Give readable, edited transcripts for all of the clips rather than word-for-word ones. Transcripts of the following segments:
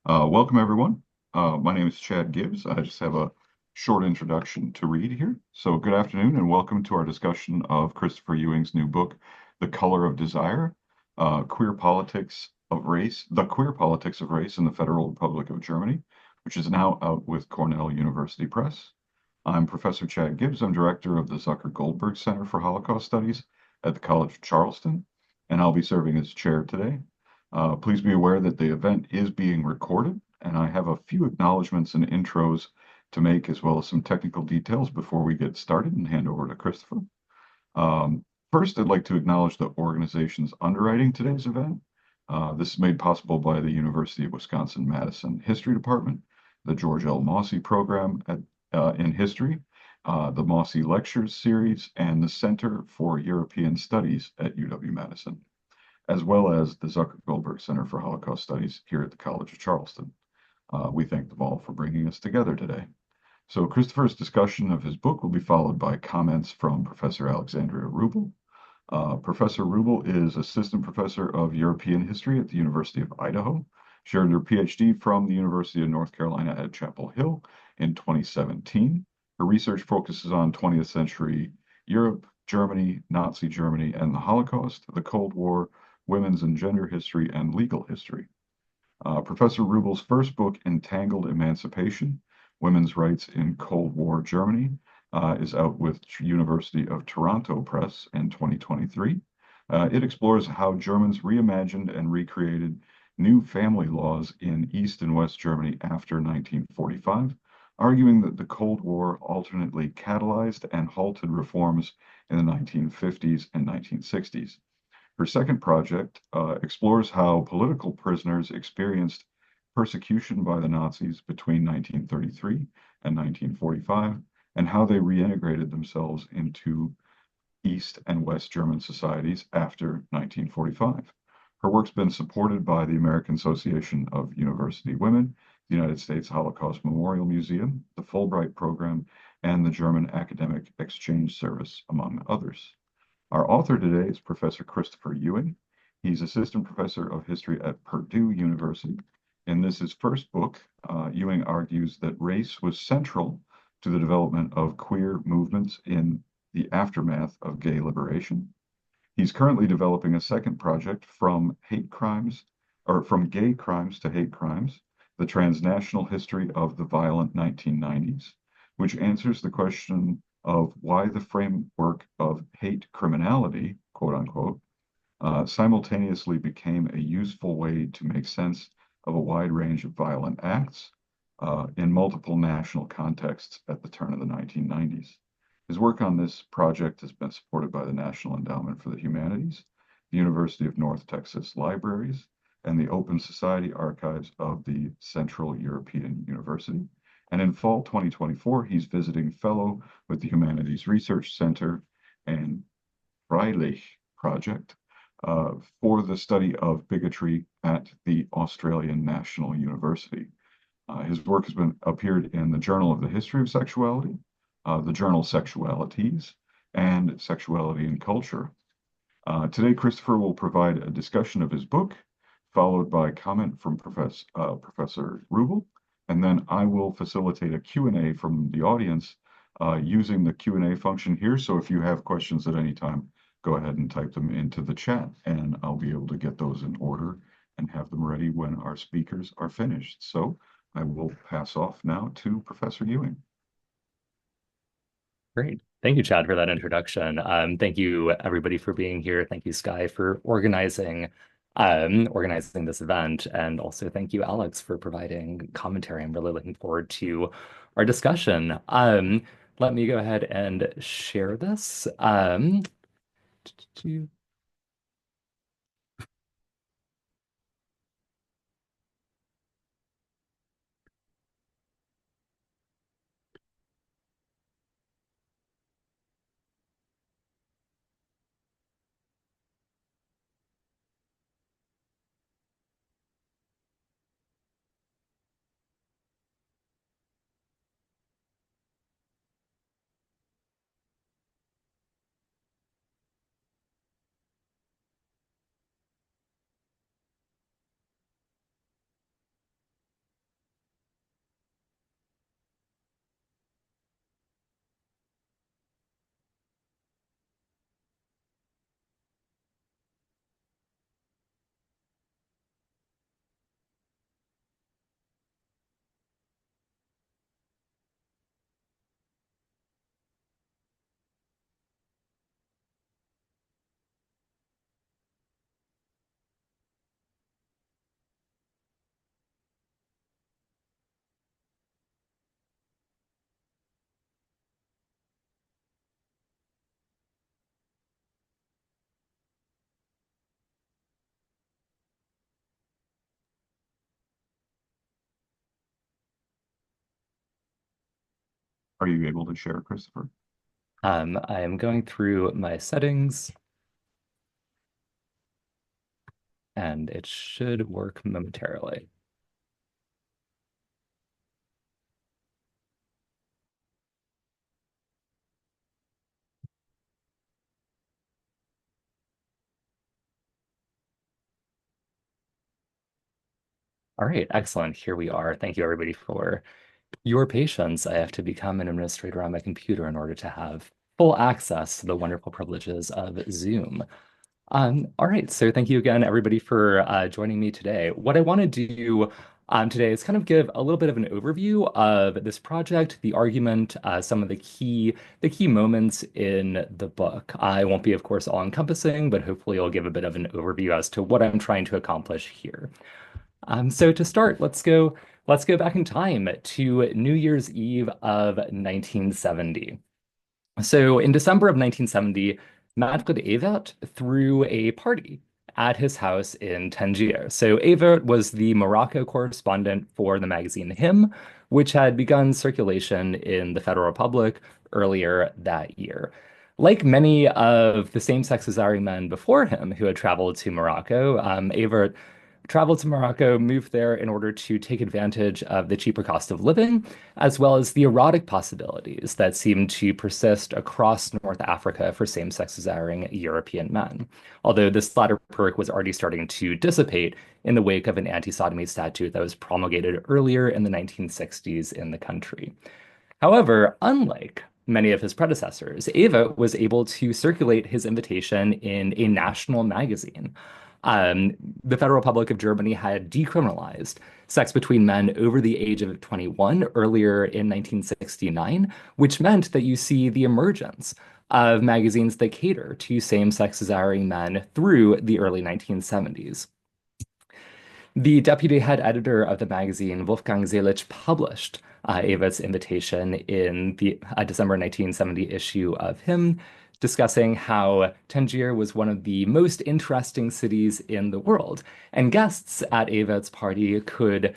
Welcome, everyone. My name is Chad Gibbs. I just have a short introduction to read here. So, good afternoon, and welcome to our discussion of Christopher Ewing's new book, The Color of Desire, Queer Politics of Race, The Queer Politics of Race in the Federal Republic of Germany, which is now out with Cornell University Press. I'm Professor Chad Gibbs. I'm director of the Zucker Goldberg Center for Holocaust Studies at the College of Charleston, and I'll be serving as chair today. Please be aware that the event is being recorded, and I have a few acknowledgments and intros to make, as well as some technical details before we get started and hand over to Christopher. First, I'd like to acknowledge the organizations underwriting today's event. This is made possible by the University of Wisconsin-Madison History Department, the George L. Mosse Program in History, the Mosse Lectures series, and the Center for European Studies at UW-Madison, as well as the Zucker Goldberg Center for Holocaust Studies here at the College of Charleston. We thank them all for bringing us together today. So Christopher's discussion of his book will be followed by comments from Professor Alexandria Ruble. Professor Ruble is Assistant Professor of European History at the University of Idaho. She earned her PhD from the University of North Carolina at Chapel Hill in 2017. Her research focuses on 20th century Europe, Germany, Nazi Germany, and the Holocaust, the Cold War, women's and gender history, and legal history. Professor Rubel's first book, Entangled Emancipation, Women's Rights in Cold War Germany, is out with University of Toronto Press in 2023. It explores how Germans reimagined and recreated new family laws in East and West Germany after 1945, arguing that the Cold War alternately catalyzed and halted reforms in the 1950s and 1960s. Her second project explores how political prisoners experienced persecution by the Nazis between 1933 and 1945, and how they reintegrated themselves into East and West German societies after 1945. Her work's been supported by the American Association of University Women, the United States Holocaust Memorial Museum, the Fulbright Program, and the German Academic Exchange Service, among others. Our author today is Professor Christopher Ewing. He's Assistant Professor of History at Purdue University. In this, his first book, Ewing argues that race was central to the development of queer movements in the aftermath of gay liberation. He's currently developing a second project, From Hate Crimes, or From Gay Crimes to Hate Crimes, the transnational history of the violent 1990s, which answers the question of why the framework of hate criminality, quote unquote, simultaneously became a useful way to make sense of a wide range of violent acts in multiple national contexts at the turn of the 1990s. His work on this project has been supported by the National Endowment for the Humanities, the University of North Texas Libraries, and the Open Society Archives of the Central European University. And in fall 2024, he's visiting fellow with the Humanities Research Center and Freilich Project for the study of bigotry at the Australian National University. His work has been appeared in the Journal of the History of Sexuality, the journal Sexualities, and Sexuality and Culture. Today, Christopher will provide a discussion of his book, followed by comment from Professor Ruble, and then I will facilitate a Q&A from the audience using the Q&A function here. So if you have questions at any time, go ahead and type them into the chat, and I'll be able to get those in order and have them ready when our speakers are finished. So I will pass off now to Professor Ewing. Great. Thank you, Chad, for that introduction. Thank you, everybody, for being here. Thank you, Sky, for organizing this event. And also thank you, Alex, for providing commentary. I'm really looking forward to our discussion. Let me go ahead and share this. Are you able to share, Christopher? I am going through my settings and it should work momentarily. All right, excellent. Here we are. Thank you, everybody, for your patience. I have to become an administrator on my computer in order to have full access to the wonderful privileges of Zoom. All right, so thank you again, everybody, for joining me today. What I want to do today is kind of give a little bit of an overview of this project, the argument, some of the key moments in the book. I won't be, of course, all-encompassing, but hopefully I'll give a bit of an overview as to what I'm trying to accomplish here. So to start, let's go back in time to New Year's Eve of 1970. So in December of 1970, Manfred Evert threw a party at his house in Tangier. So Evert was the Morocco correspondent for the magazine Him, which had begun circulation in the Federal Republic earlier that year. Like many of the same-sex desiring men before him who had traveled to Morocco, Evert traveled to Morocco, moved there in order to take advantage of the cheaper cost of living, as well as the erotic possibilities that seemed to persist across North Africa for same-sex desiring European men. Although this latter perk was already starting to dissipate in the wake of an anti-sodomy statute that was promulgated earlier in the 1960s in the country. However, unlike many of his predecessors, Ava was able to circulate his invitation in a national magazine. The Federal Republic of Germany had decriminalized sex between men over the age of 21 earlier in 1969, which meant that you see the emergence of magazines that cater to same-sex desiring men through the early 1970s. The deputy head editor of the magazine, Wolfgang Seelig, published Ava's invitation in the December 1970 issue of Him, discussing how Tangier was one of the most interesting cities in the world, and guests at Ava's party could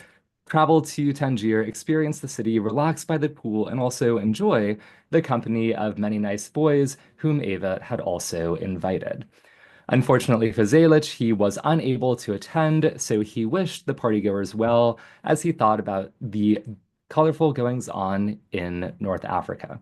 travel to Tangier, experience the city, relax by the pool, and also enjoy the company of many nice boys whom Ava had also invited. Unfortunately for Zalic, he was unable to attend, so he wished the partygoers well as he thought about the colorful goings-on in North Africa.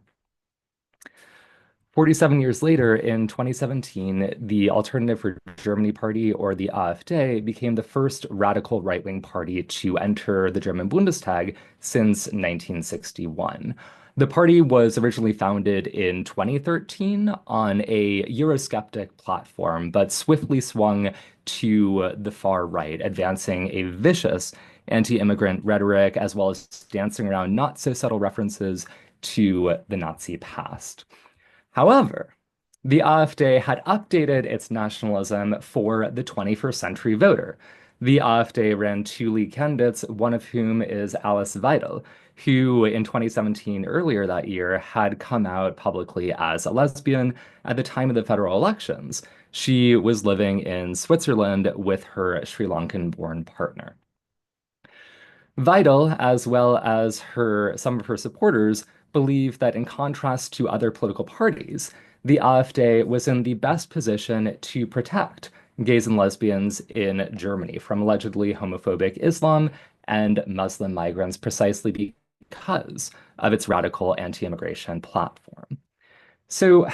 47 years later, in 2017, the Alternative for Germany Party, or the AfD, became the first radical right-wing party to enter the German Bundestag since 1961. The party was originally founded in 2013 on a Eurosceptic platform, but swiftly swung to the far right, advancing a vicious anti-immigrant rhetoric, as well as dancing around not-so-subtle references to the Nazi past. However, the AfD had updated its nationalism for the 21st century voter. The AfD ran two lead candidates, one of whom is Alice Weidel, who in 2017, earlier that year, had come out publicly as a lesbian at the time of the federal elections. She was living in Switzerland with her Sri Lankan-born partner. Vital, as well as some of her supporters, believe that in contrast to other political parties, the AfD was in the best position to protect gays and lesbians in Germany from allegedly homophobic Islam and Muslim migrants precisely because of its radical anti-immigration platform. So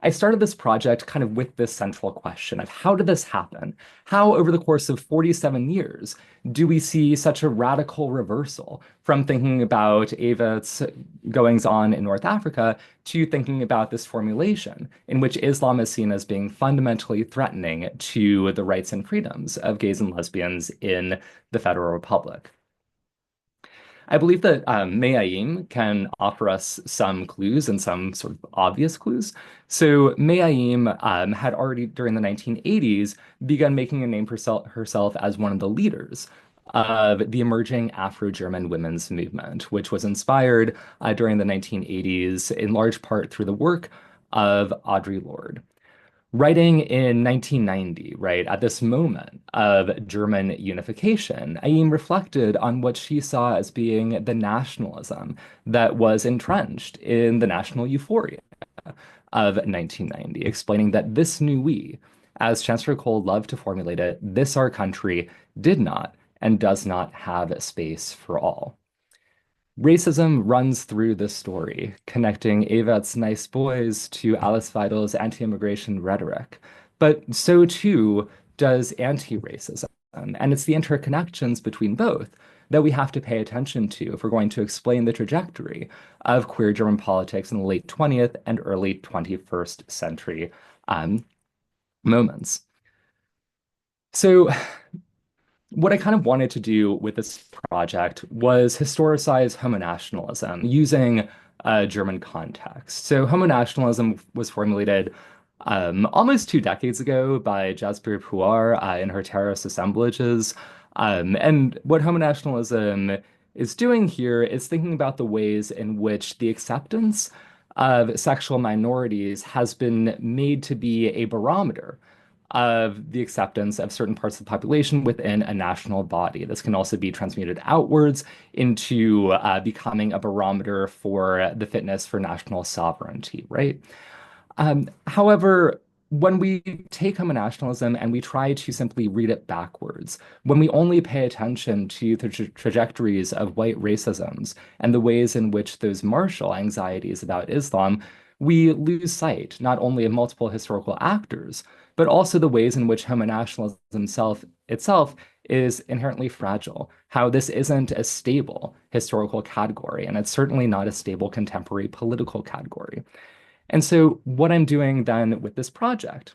I started this project kind of with this central question of how did this happen? How, over the course of 47 years, do we see such a radical reversal from thinking about Ava's goings-on in North Africa to thinking about this formulation in which Islam is seen as being fundamentally threatening to the rights and freedoms of gays and lesbians in the Federal Republic? I believe that Me'ayim can offer us some clues and some sort of obvious clues. So Me'ayim had already, during the 1980s, begun making a name for herself as one of the leaders of the emerging Afro-German women's movement, which was inspired during the 1980s in large part through the work of Audre Lorde. Writing in 1990, right, at this moment of German unification, Aim reflected on what she saw as being the nationalism that was entrenched in the national euphoria of 1990, explaining that this new we, as Chancellor Kohl loved to formulate it, this our country did not and does not have space for all. Racism runs through this story, connecting Evet's nice boys to Alice Weidel's anti-immigration rhetoric. But so too does anti-racism. And it's the interconnections between both that we have to pay attention to if we're going to explain the trajectory of queer German politics in the late 20th and early 21st century moments. So what I kind of wanted to do with this project was historicize homonationalism using a German context. So homonationalism was formulated almost 2 decades ago by Jasper Puar in her terrorist assemblages. And what homonationalism is doing here is thinking about the ways in which the acceptance of sexual minorities has been made to be a barometer of the acceptance of certain parts of the population within a national body. This can also be transmuted outwards into becoming a barometer for the fitness for national sovereignty, right? However, when we take homonationalism and we try to simply read it backwards, when we only pay attention to the trajectories of white racisms and the ways in which those martial anxieties about Islam, we lose sight not only of multiple historical actors, but also the ways in which homonationalism itself is inherently fragile, how this isn't a stable historical category, and it's certainly not a stable contemporary political category. And so what I'm doing then with this project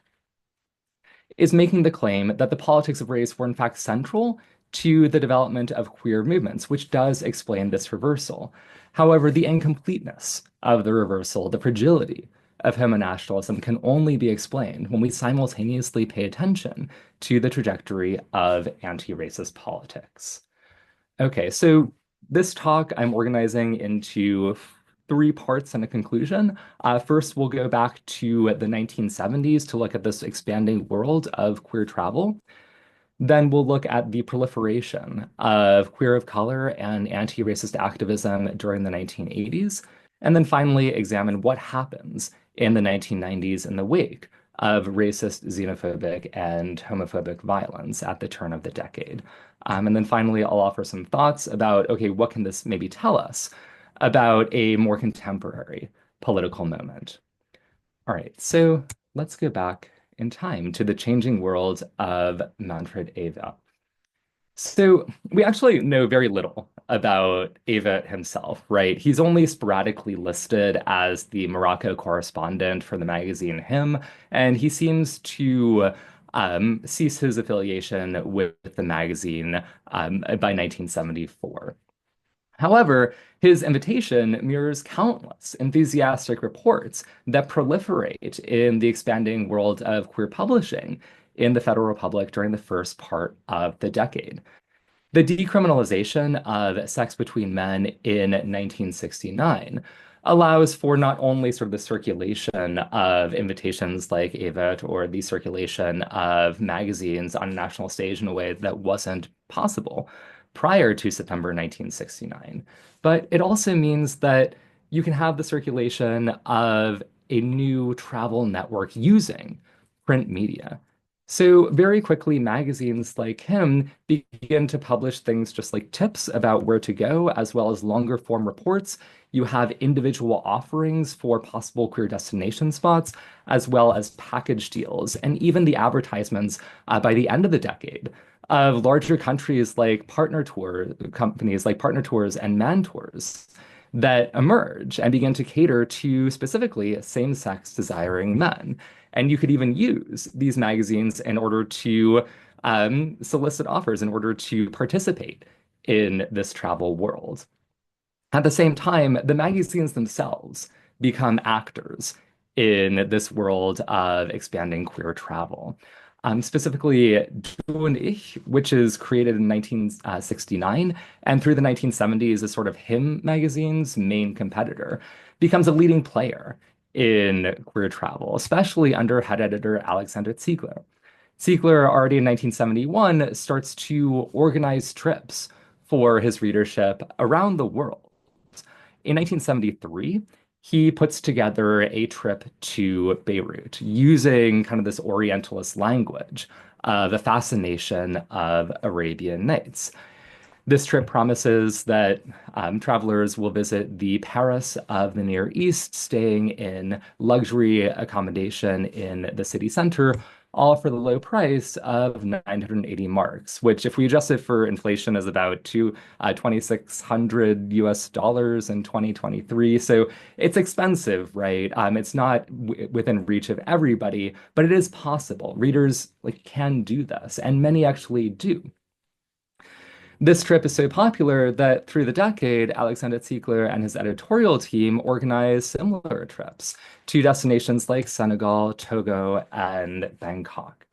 is making the claim that the politics of race were in fact central to the development of queer movements, which does explain this reversal. However, the incompleteness of the reversal, the fragility of homonationalism can only be explained when we simultaneously pay attention to the trajectory of anti-racist politics. Okay, so this talk I'm organizing into 3 parts and a conclusion. First, we'll go back to the 1970s to look at this expanding world of queer travel. Then we'll look at the proliferation of queer of color and anti-racist activism during the 1980s. And then finally examine what happens in the 1990s in the wake of racist, xenophobic, and homophobic violence at the turn of the decade. And then finally, I'll offer some thoughts about, okay, what can this maybe tell us about a more contemporary political moment? All right, so let's go back in time to the changing world of Manfred Ewing. So we actually know very little about Ewing himself, right? He's only sporadically listed as the Morocco correspondent for the magazine Him, and he seems to cease his affiliation with the magazine by 1974. However, his invitation mirrors countless enthusiastic reports that proliferate in the expanding world of queer publishing in the Federal Republic during the first part of the decade. The decriminalization of sex between men in 1969 allows for not only sort of the circulation of invitations like Avett or the circulation of magazines on a national stage in a way that wasn't possible prior to September 1969. But it also means that you can have the circulation of a new travel network using print media. So very quickly, magazines like him begin to publish things just like tips about where to go, as well as longer form reports. You have individual offerings for possible queer destination spots, as well as package deals, and even the advertisements by the end of the decade of larger countries like partner tour companies like Partner Tours and Man Tours that emerge and begin to cater to specifically same-sex desiring men. And you could even use these magazines in order to solicit offers in order to participate in this travel world. At the same time, the magazines themselves become actors in this world of expanding queer travel. Specifically, Du und Ich, which is created in 1969 and through the 1970s is sort of Him magazine's main competitor, becomes a leading player in queer travel, especially under head editor Alexander Ziegler. Ziegler, already in 1971, starts to organize trips for his readership around the world. In 1973, he puts together a trip to Beirut using kind of this Orientalist language, the fascination of Arabian Nights. This trip promises that travelers will visit the Paris of the Near East, staying in luxury accommodation in the city center, all for the low price of 980 marks, which, if we adjust it for inflation, is about 2,600 US dollars in 2023. So it's expensive, right? It's not within reach of everybody, but it is possible. Readers can do this, and many actually do. This trip is so popular that through the decade, Alexander Ziegler and his editorial team organized similar trips to destinations like Senegal, Togo, and Bangkok.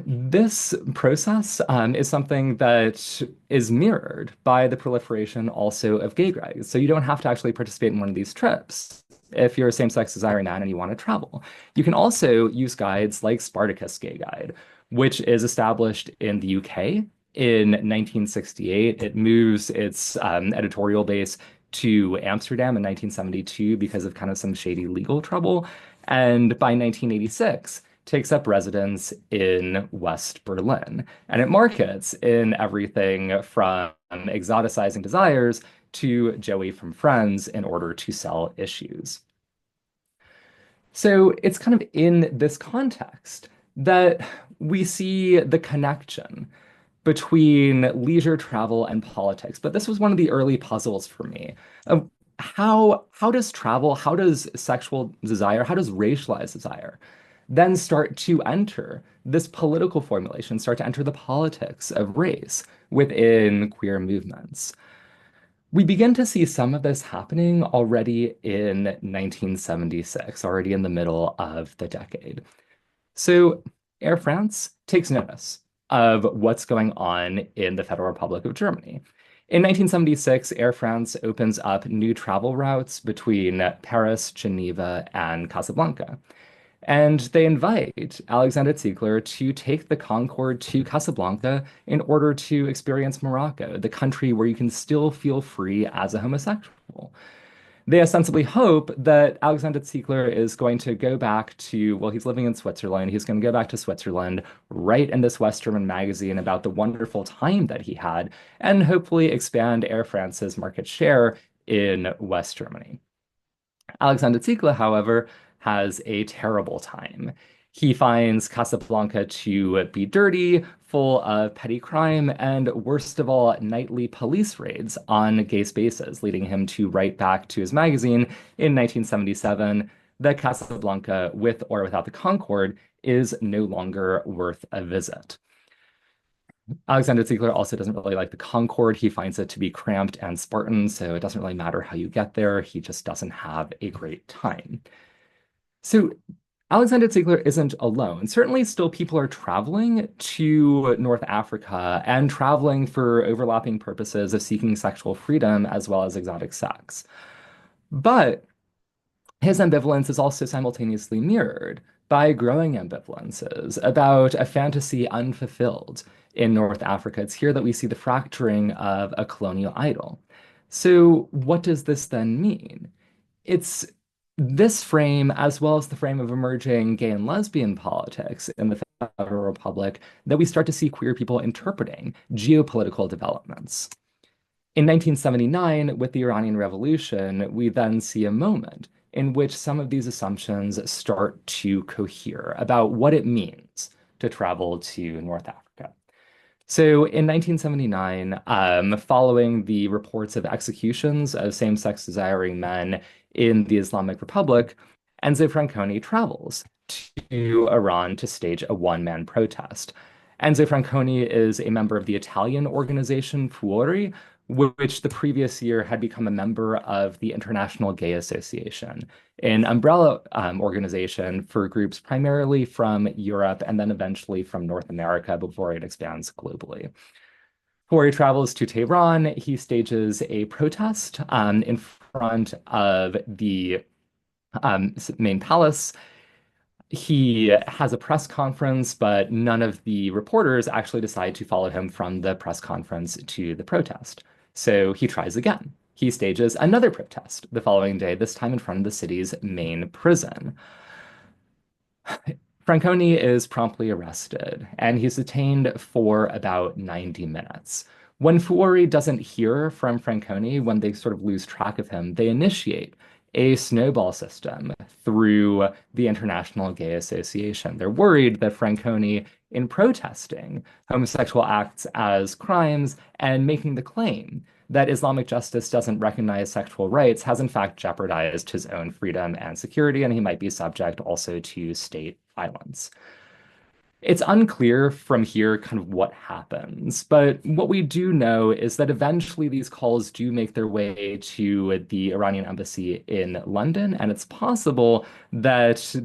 This process is something that is mirrored by the proliferation also of gay guides. So you don't have to actually participate in one of these trips if you're a same-sex desiring man and you want to travel. You can also use guides like Spartacus Gay Guide, which is established in the UK in 1968. It moves its editorial base to Amsterdam in 1972 because of kind of some shady legal trouble. And by 1986, takes up residence in West Berlin. And it markets in everything from exoticizing desires to Joey from Friends in order to sell issues. So it's kind of in this context that we see the connection between leisure travel and politics. But this was one of the early puzzles for me. How does travel, how does sexual desire, how does racialized desire then start to enter this political formulation, start to enter the politics of race within queer movements? We begin to see some of this happening already in 1976, already in the middle of the decade. So Air France takes notice of what's going on in the Federal Republic of Germany. In 1976, Air France opens up new travel routes between Paris, Geneva, and Casablanca. And they invite Alexander Ziegler to take the Concorde to Casablanca in order to experience Morocco, the country where you can still feel free as a homosexual. They ostensibly hope that Alexander Ziegler is going to go back to, well, he's living in Switzerland. He's going to go back to Switzerland, write in this West German magazine about the wonderful time that he had, and hopefully expand Air France's market share in West Germany. Alexander Ziegler, however, has a terrible time. He finds Casablanca to be dirty, full of petty crime, and worst of all, nightly police raids on gay spaces, leading him to write back to his magazine in 1977 that Casablanca, with or without the Concorde, is no longer worth a visit. Alexander Ziegler also doesn't really like the Concorde. He finds it to be cramped and Spartan, so it doesn't really matter how you get there. He just doesn't have a great time. So Alexander Ziegler isn't alone. Certainly, still people are traveling to North Africa and traveling for overlapping purposes of seeking sexual freedom as well as exotic sex. But his ambivalence is also simultaneously mirrored by growing ambivalences about a fantasy unfulfilled in North Africa. It's here that we see the fracturing of a colonial idol. So, what does this then mean? It's this frame, as well as the frame of emerging gay and lesbian politics in the Federal Republic, that we start to see queer people interpreting geopolitical developments. In 1979, with the Iranian Revolution, we then see a moment in which some of these assumptions start to cohere about what it means to travel to North Africa. So in 1979, following the reports of executions of same-sex desiring men in the Islamic Republic, Enzo Franconi travels to Iran to stage a one-man protest. Enzo Franconi is a member of the Italian organization Fuori, which the previous year had become a member of the International Gay Association, an umbrella organization for groups primarily from Europe and then eventually from North America before it expands globally. Before he travels to Tehran, he stages a protest in front of the main palace. He has a press conference, but none of the reporters actually decide to follow him from the press conference to the protest. So he tries again. He stages another protest the following day, this time in front of the city's main prison. Franconi is promptly arrested, and he's detained for about 90 minutes. When Fuori doesn't hear from Franconi, when they sort of lose track of him, they initiate a snowball system through the International Gay Association. They're worried that Franconi, in protesting homosexual acts as crimes and making the claim that Islamic justice doesn't recognize sexual rights, has in fact jeopardized his own freedom and security, and he might be subject also to state violence. It's unclear from here kind of what happens, but what we do know is that eventually these calls do make their way to the Iranian embassy in London, and it's possible that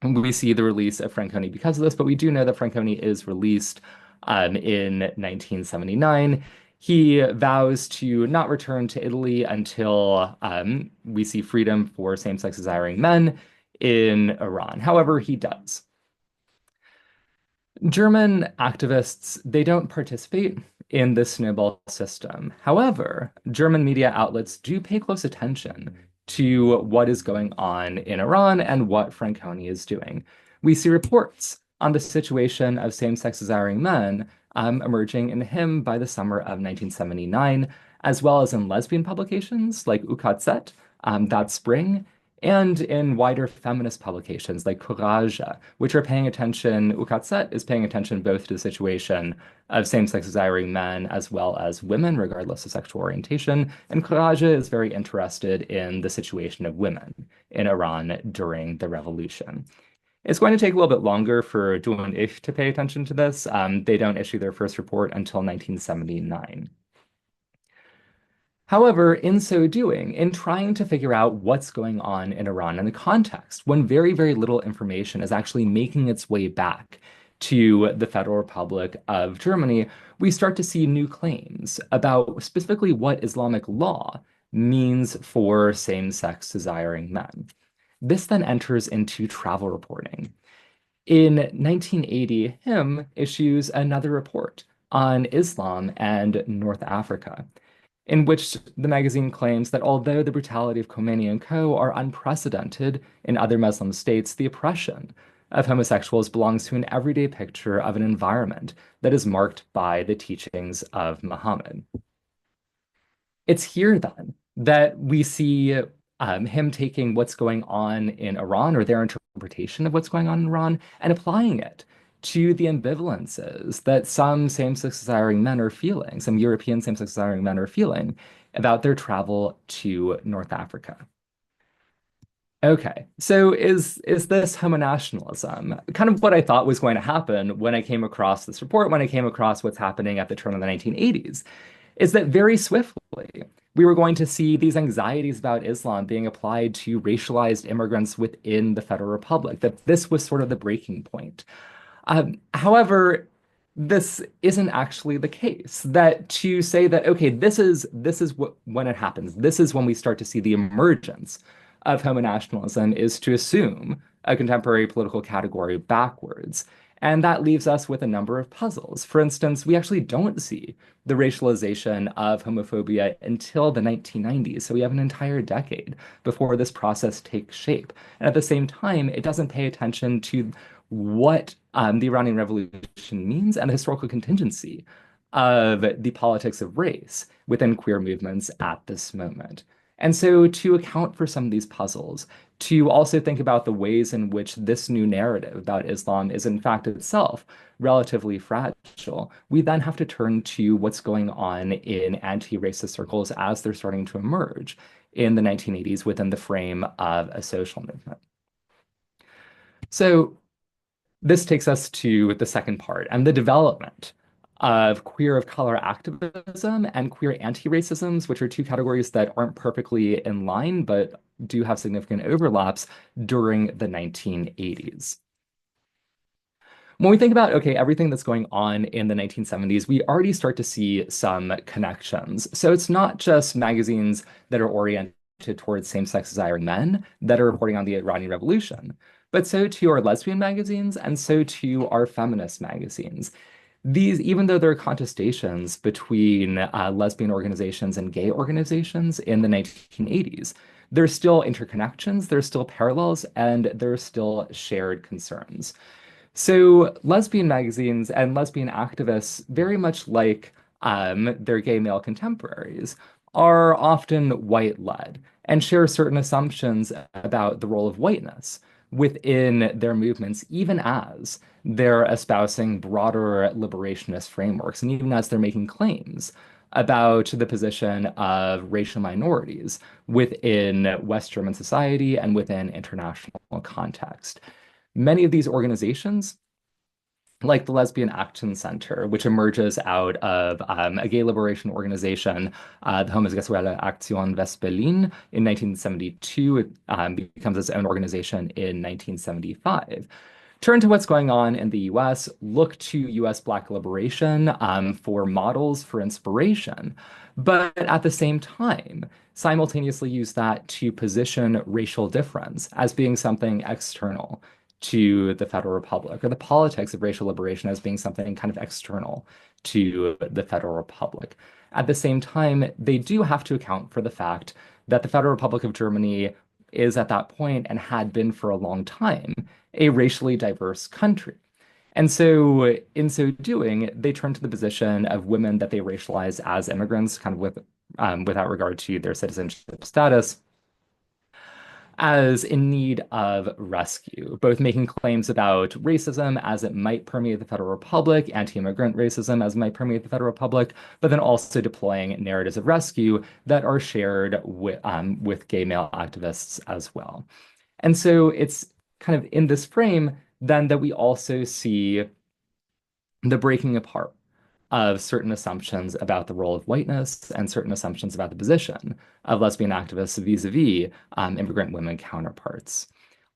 we see the release of Franconi because of this, but we do know that Franconi is released in 1979. He vows to not return to Italy until we see freedom for same-sex desiring men in Iran. However, he does. German activists, they don't participate in this snowball system. However, German media outlets do pay close attention to what is going on in Iran and what Franconi is doing. We see reports on the situation of same-sex desiring men emerging in him by the summer of 1979, as well as in lesbian publications like UKZ that spring, and in wider feminist publications like Courage, which are paying attention, UKZ is paying attention both to the situation of same-sex desiring men as well as women, regardless of sexual orientation, and Courage is very interested in the situation of women in Iran during the revolution. It's going to take a little bit longer for Du and Ich to pay attention to this. They don't issue their first report until 1979. However, in so doing, in trying to figure out what's going on in Iran in the context, when very, very little information is actually making its way back to the Federal Republic of Germany, we start to see new claims about specifically what Islamic law means for same-sex desiring men. This then enters into travel reporting. In 1980, Him issues another report on Islam and North Africa, in which the magazine claims that although the brutality of Khomeini and co. are unprecedented in other Muslim states, the oppression of homosexuals belongs to an everyday picture of an environment that is marked by the teachings of Muhammad. It's here then that we see him taking what's going on in Iran or their interpretation of what's going on in Iran and applying it to the ambivalences that some same-sex desiring men are feeling, some European same-sex desiring men are feeling about their travel to North Africa. Okay, so is this homonationalism? Kind of what I thought was going to happen when I came across this report, when I came across what's happening at the turn of the 1980s, is that very swiftly we were going to see these anxieties about Islam being applied to racialized immigrants within the Federal Republic, that this was sort of the breaking point. However, this isn't actually the case. That to say that, okay, this is what when it happens, this is when we start to see the emergence of homonationalism is to assume a contemporary political category backwards. And that leaves us with a number of puzzles. For instance, we actually don't see the racialization of homophobia until the 1990s. So we have an entire decade before this process takes shape. And at the same time, it doesn't pay attention to what the Iranian Revolution means and the historical contingency of the politics of race within queer movements at this moment. And so to account for some of these puzzles, to also think about the ways in which this new narrative about Islam is in fact itself relatively fragile, we then have to turn to what's going on in anti-racist circles as they're starting to emerge in the 1980s within the frame of a social movement. So this takes us to the second part and the development of queer of color activism and queer anti-racisms, which are two categories that aren't perfectly in line, but do have significant overlaps during the 1980s. When we think about, okay, everything that's going on in the 1970s, we already start to see some connections. So it's not just magazines that are oriented oriented towards same-sex desiring men that are reporting on the Iranian Revolution. But so too are lesbian magazines, and so too are feminist magazines. These, even though there are contestations between lesbian organizations and gay organizations in the 1980s, there's still interconnections, there's still parallels, and there are still shared concerns. So lesbian magazines and lesbian activists, very much like their gay male contemporaries, are often white-led and share certain assumptions about the role of whiteness within their movements, even as they're espousing broader liberationist frameworks, and even as they're making claims about the position of racial minorities within West German society and within international context. Many of these organizations, like the Lesbian Action Center, which emerges out of a gay liberation organization, the Homosexuelle Aktion West-Berlin, in 1972. It becomes its own organization in 1975. Turn to what's going on in the US, look to US Black liberation for models, for inspiration, but at the same time, simultaneously use that to position racial difference as being something external to the Federal Republic, or the politics of racial liberation as being something kind of external to the Federal Republic. At the same time, they do have to account for the fact that the Federal Republic of Germany is at that point, and had been for a long time, a racially diverse country. And so, in so doing, they turn to the position of women that they racialize as immigrants, kind of without regard to their citizenship status, as in need of rescue, both making claims about racism as it might permeate the Federal Republic, anti-immigrant racism as it might permeate the Federal Republic, but then also deploying narratives of rescue that are shared with gay male activists as well. And so it's kind of in this frame then that we also see the breaking apart of certain assumptions about the role of whiteness and certain assumptions about the position of lesbian activists vis-a-vis immigrant women counterparts.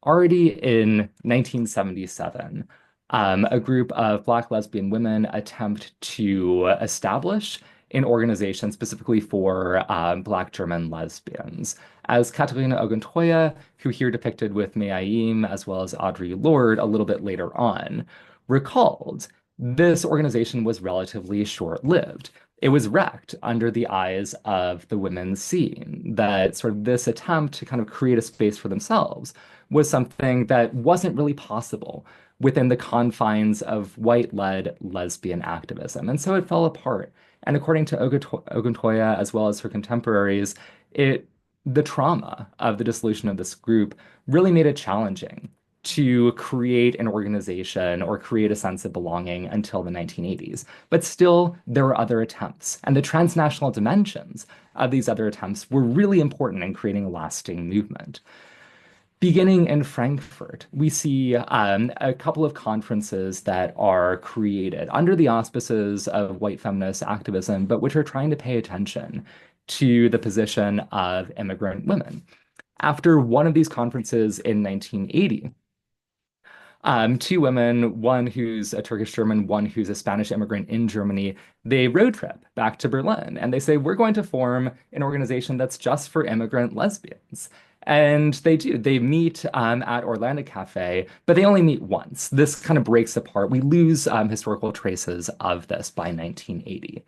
Already in 1977, a group of Black lesbian women attempt to establish an organization specifically for Black German lesbians. As Katharina Oguntoya, who here depicted with Me'ayim, as well as Audre Lorde a little bit later on, recalled, this organization was relatively short-lived. It was wrecked under the eyes of the women's scene, that sort of this attempt to kind of create a space for themselves was something that wasn't really possible within the confines of white-led lesbian activism. And so it fell apart. And according to Oguntoya, as well as her contemporaries, the trauma of the dissolution of this group really made it challenging to create an organization or create a sense of belonging until the 1980s. But still, there were other attempts, and the transnational dimensions of these other attempts were really important in creating a lasting movement. Beginning in Frankfurt, we see a couple of conferences that are created under the auspices of white feminist activism, but which are trying to pay attention to the position of immigrant women. After one of these conferences in 1980, two women, one who's a Turkish German, one who's a Spanish immigrant in Germany, they road trip back to Berlin and they say, we're going to form an organization that's just for immigrant lesbians. And they do. They meet at Orlando Cafe, but they only meet once. This kind of breaks apart. We lose historical traces of this by 1980.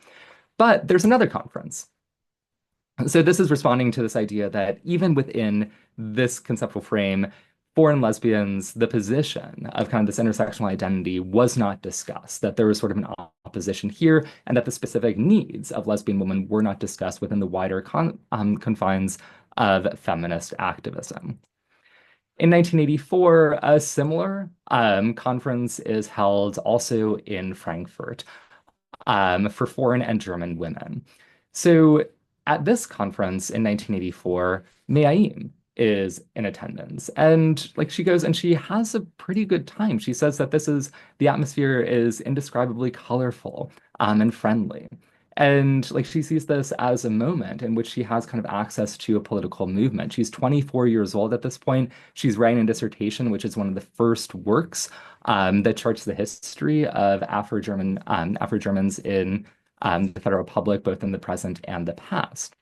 But there's another conference. So this is responding to this idea that even within this conceptual frame, foreign lesbians, the position of kind of this intersectional identity was not discussed, that there was sort of an opposition here, and that the specific needs of lesbian women were not discussed within the wider confines of feminist activism. In 1984, a similar conference is held also in Frankfurt for foreign and German women. So at this conference in 1984, Me'ayim is in attendance, and like she goes and she has a pretty good time. She says that the atmosphere is indescribably colorful and friendly. And like she sees this as a moment in which she has kind of access to a political movement. She's 24 years old at this point. She's writing a dissertation, which is one of the first works that charts the history of Afro-Germans in the Federal Republic, both in the present and the past.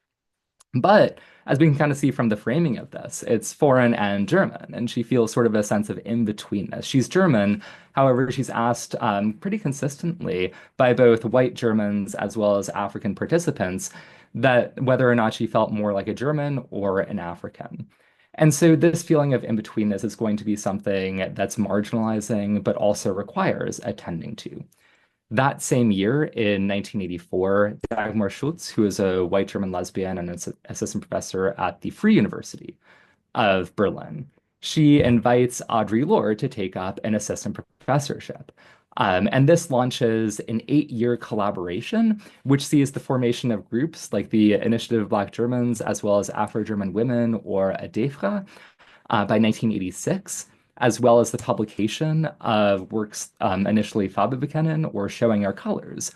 But as we can kind of see from the framing of this, it's foreign and German, and she feels sort of a sense of in-betweenness. She's German, however, she's asked pretty consistently by both white Germans as well as African participants that whether or not she felt more like a German or an African. And so this feeling of in-betweenness is going to be something that's marginalizing, but also requires attending to. That same year, in 1984, Dagmar Schultz, who is a white German lesbian and an assistant professor at the Free University of Berlin, she invites Audre Lorde to take up an assistant professorship. And this launches an 8-year collaboration, which sees the formation of groups like the Initiative of Black Germans, as well as Afro-German Women, or ADEFRA, by 1986, as well as the publication of works initially Farbe bekennen or Showing Our Colors,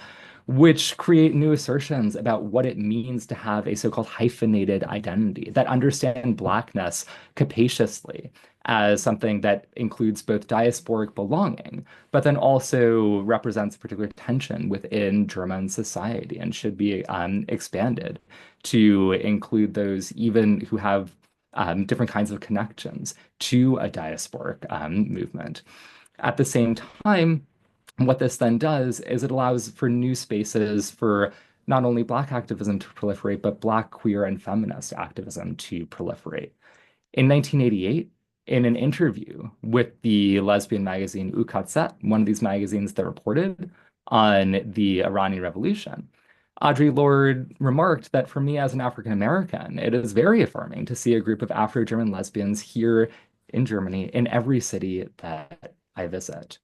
which create new assertions about what it means to have a so-called hyphenated identity that understand Blackness capaciously as something that includes both diasporic belonging, but then also represents a particular tension within German society and should be expanded to include those even who have different kinds of connections to a diasporic movement. At the same time, what this then does is it allows for new spaces for not only Black activism to proliferate, but Black, queer, and feminist activism to proliferate. In 1988, in an interview with the lesbian magazine UKZ, one of these magazines that reported on the Iranian Revolution, Audre Lorde remarked that for me as an African American, it is very affirming to see a group of Afro-German lesbians here in Germany in every city that I visit.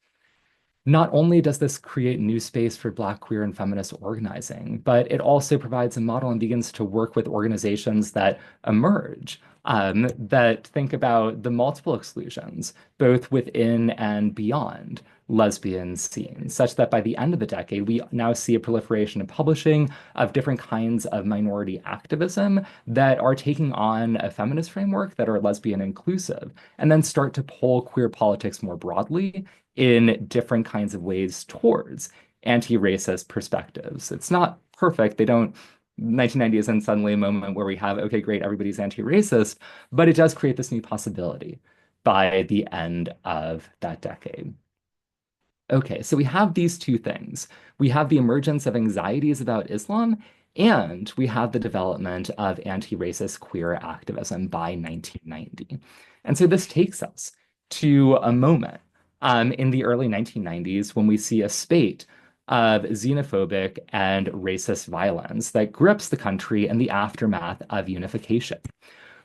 Not only does this create new space for Black, queer, and feminist organizing, but it also provides a model and begins to work with organizations that emerge, that think about the multiple exclusions, both within and beyond lesbian scenes, such that by the end of the decade, we now see a proliferation of publishing of different kinds of minority activism that are taking on a feminist framework that are lesbian inclusive, and then start to pull queer politics more broadly in different kinds of ways towards anti-racist perspectives. It's not perfect. They don't 1990 isn't suddenly a moment where we have, okay, great, everybody's anti-racist, but it does create this new possibility by the end of that decade. Okay, so we have these two things. We have the emergence of anxieties about Islam, and we have the development of anti-racist queer activism by 1990. And so this takes us to a moment in the early 1990s when we see a spate of xenophobic and racist violence that grips the country in the aftermath of unification.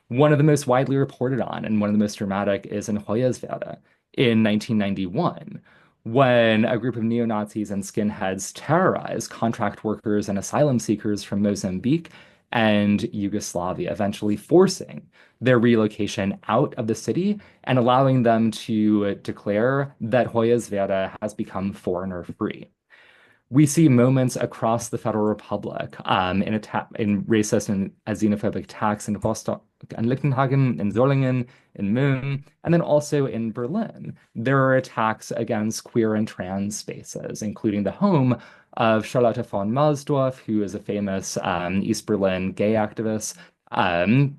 One of the most widely reported on and one of the most dramatic is in Hoyerswerda in 1991, when a group of neo-Nazis and skinheads terrorized contract workers and asylum seekers from Mozambique and Yugoslavia, eventually forcing their relocation out of the city and allowing them to declare that Hoyerswerda has become foreigner-free. We see moments across the Federal Republic in racist and xenophobic attacks in Rostock and Lichtenhagen, in Solingen, in Mölln, and then also in Berlin. There are attacks against queer and trans spaces, including the home of Charlotte von Marsdorf, who is a famous East Berlin gay activist.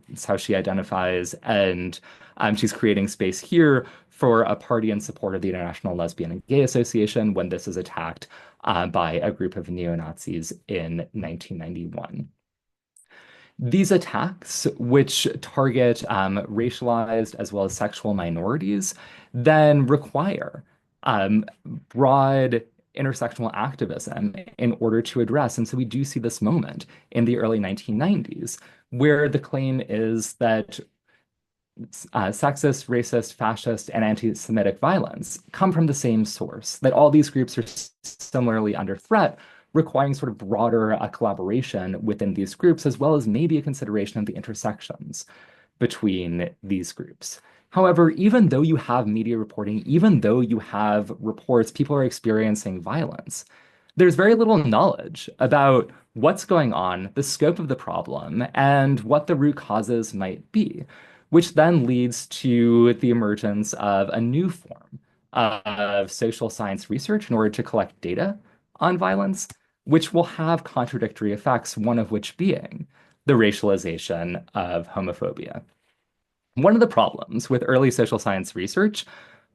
It's how she identifies, and she's creating space here for a party in support of the International Lesbian and Gay Association when this is attacked by a group of neo-Nazis in 1991. These attacks, which target racialized as well as sexual minorities, then require broad intersectional activism in order to address. And so we do see this moment in the early 1990s where the claim is that sexist, racist, fascist, and anti-Semitic violence come from the same source, that all these groups are similarly under threat, requiring sort of broader collaboration within these groups, as well as maybe a consideration of the intersections between these groups. However, even though you have media reporting, even though you have reports, people are experiencing violence, there's very little knowledge about what's going on, the scope of the problem, and what the root causes might be, which then leads to the emergence of a new form of social science research in order to collect data on violence, which will have contradictory effects, one of which being the racialization of homophobia. One of the problems with early social science research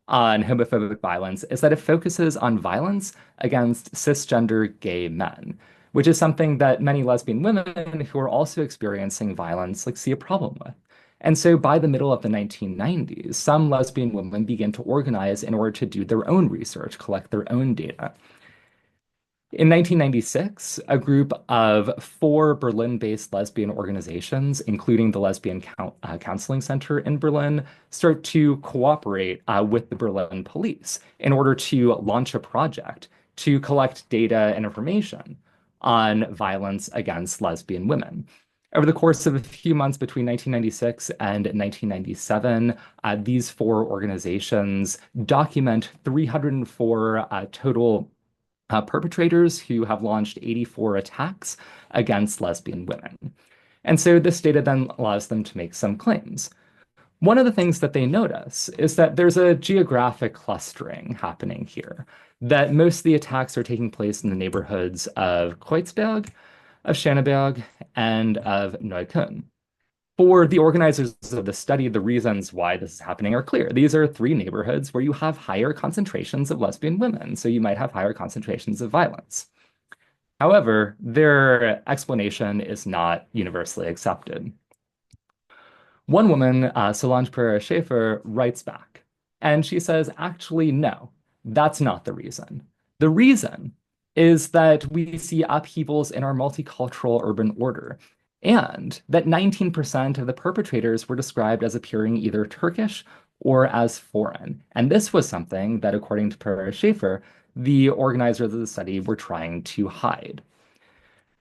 on homophobic violence is that it focuses on violence against cisgender gay men, which is something that many lesbian women who are also experiencing violence see a problem with. And so by the middle of the 1990s, some lesbian women begin to organize in order to do their own research, collect their own data. In 1996, a group of four Berlin-based lesbian organizations, including the Lesbian Counseling Center in Berlin, start to cooperate with the Berlin police in order to launch a project to collect data and information on violence against lesbian women. Over the course of a few months between 1996 and 1997, these four organizations document 304 total perpetrators who have launched 84 attacks against lesbian women. And so this data then allows them to make some claims. One of the things that they notice is that there's a geographic clustering happening here, that most of the attacks are taking place in the neighborhoods of Kreuzberg, of Schöneberg, and of Neukölln. For the organizers of the study, the reasons why this is happening are clear. These are three neighborhoods where you have higher concentrations of lesbian women, so you might have higher concentrations of violence. However, their explanation is not universally accepted. One woman, Solange Pereira-Schaefer, writes back, and she says, actually, no, that's not the reason. The reason is that we see upheavals in our multicultural urban order, and that 19% of the perpetrators were described as appearing either Turkish or as foreign. And this was something that, according to Pereira-Schaefer, the organizers of the study were trying to hide.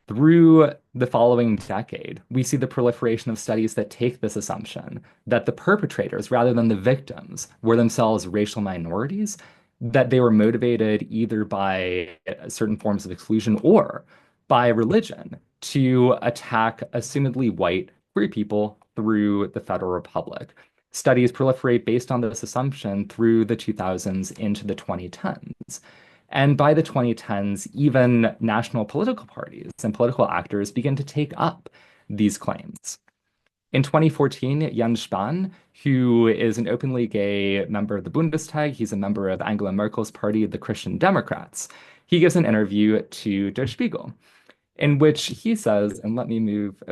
Through the following decade, we see the proliferation of studies that take this assumption that the perpetrators, rather than the victims, were themselves racial minorities, that they were motivated either by certain forms of exclusion or by religion to attack assumedly white queer people through the Federal Republic. Studies proliferate based on this assumption through the 2000s into the 2010s. And by the 2010s, even national political parties and political actors begin to take up these claims. In 2014, Jens Spahn, who is an openly gay member of the Bundestag, he's a member of Angela Merkel's party, the Christian Democrats, he gives an interview to Der Spiegel, in which he says, and let me move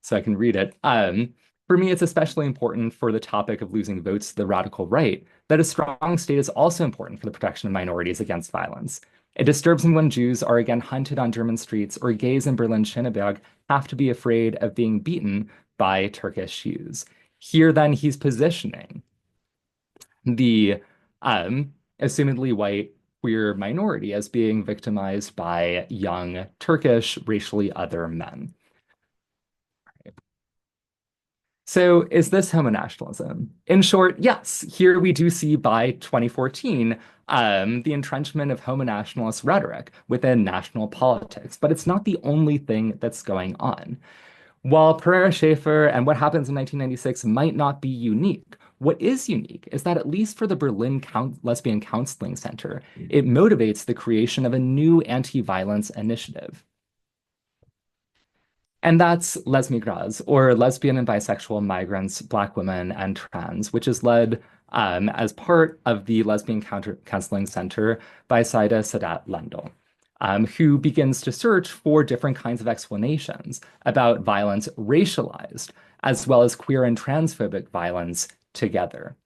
so I can read it. For me, it's especially important for the topic of losing votes to the radical right that a strong state is also important for the protection of minorities against violence. It disturbs me when Jews are again hunted on German streets or gays in Berlin-Schöneberg have to be afraid of being beaten by Turkish Jews. Here, then, he's positioning the assumedly white queer minority as being victimized by young Turkish racially other men. So is this homonationalism? In short, yes. Here we do see by 2014 the entrenchment of homonationalist rhetoric within national politics, but it's not the only thing that's going on. While Pereira-Schaefer and what happens in 1996 might not be unique, what is unique is that at least for the Berlin Lesbian Counseling Center, it motivates the creation of a new anti-violence initiative. And that's Les Migrants, or Lesbian and Bisexual Migrants, Black Women, and Trans, which is led as part of the Lesbian Counseling Center by Saida Sadat Lendl, who begins to search for different kinds of explanations about violence racialized, as well as queer and transphobic violence together.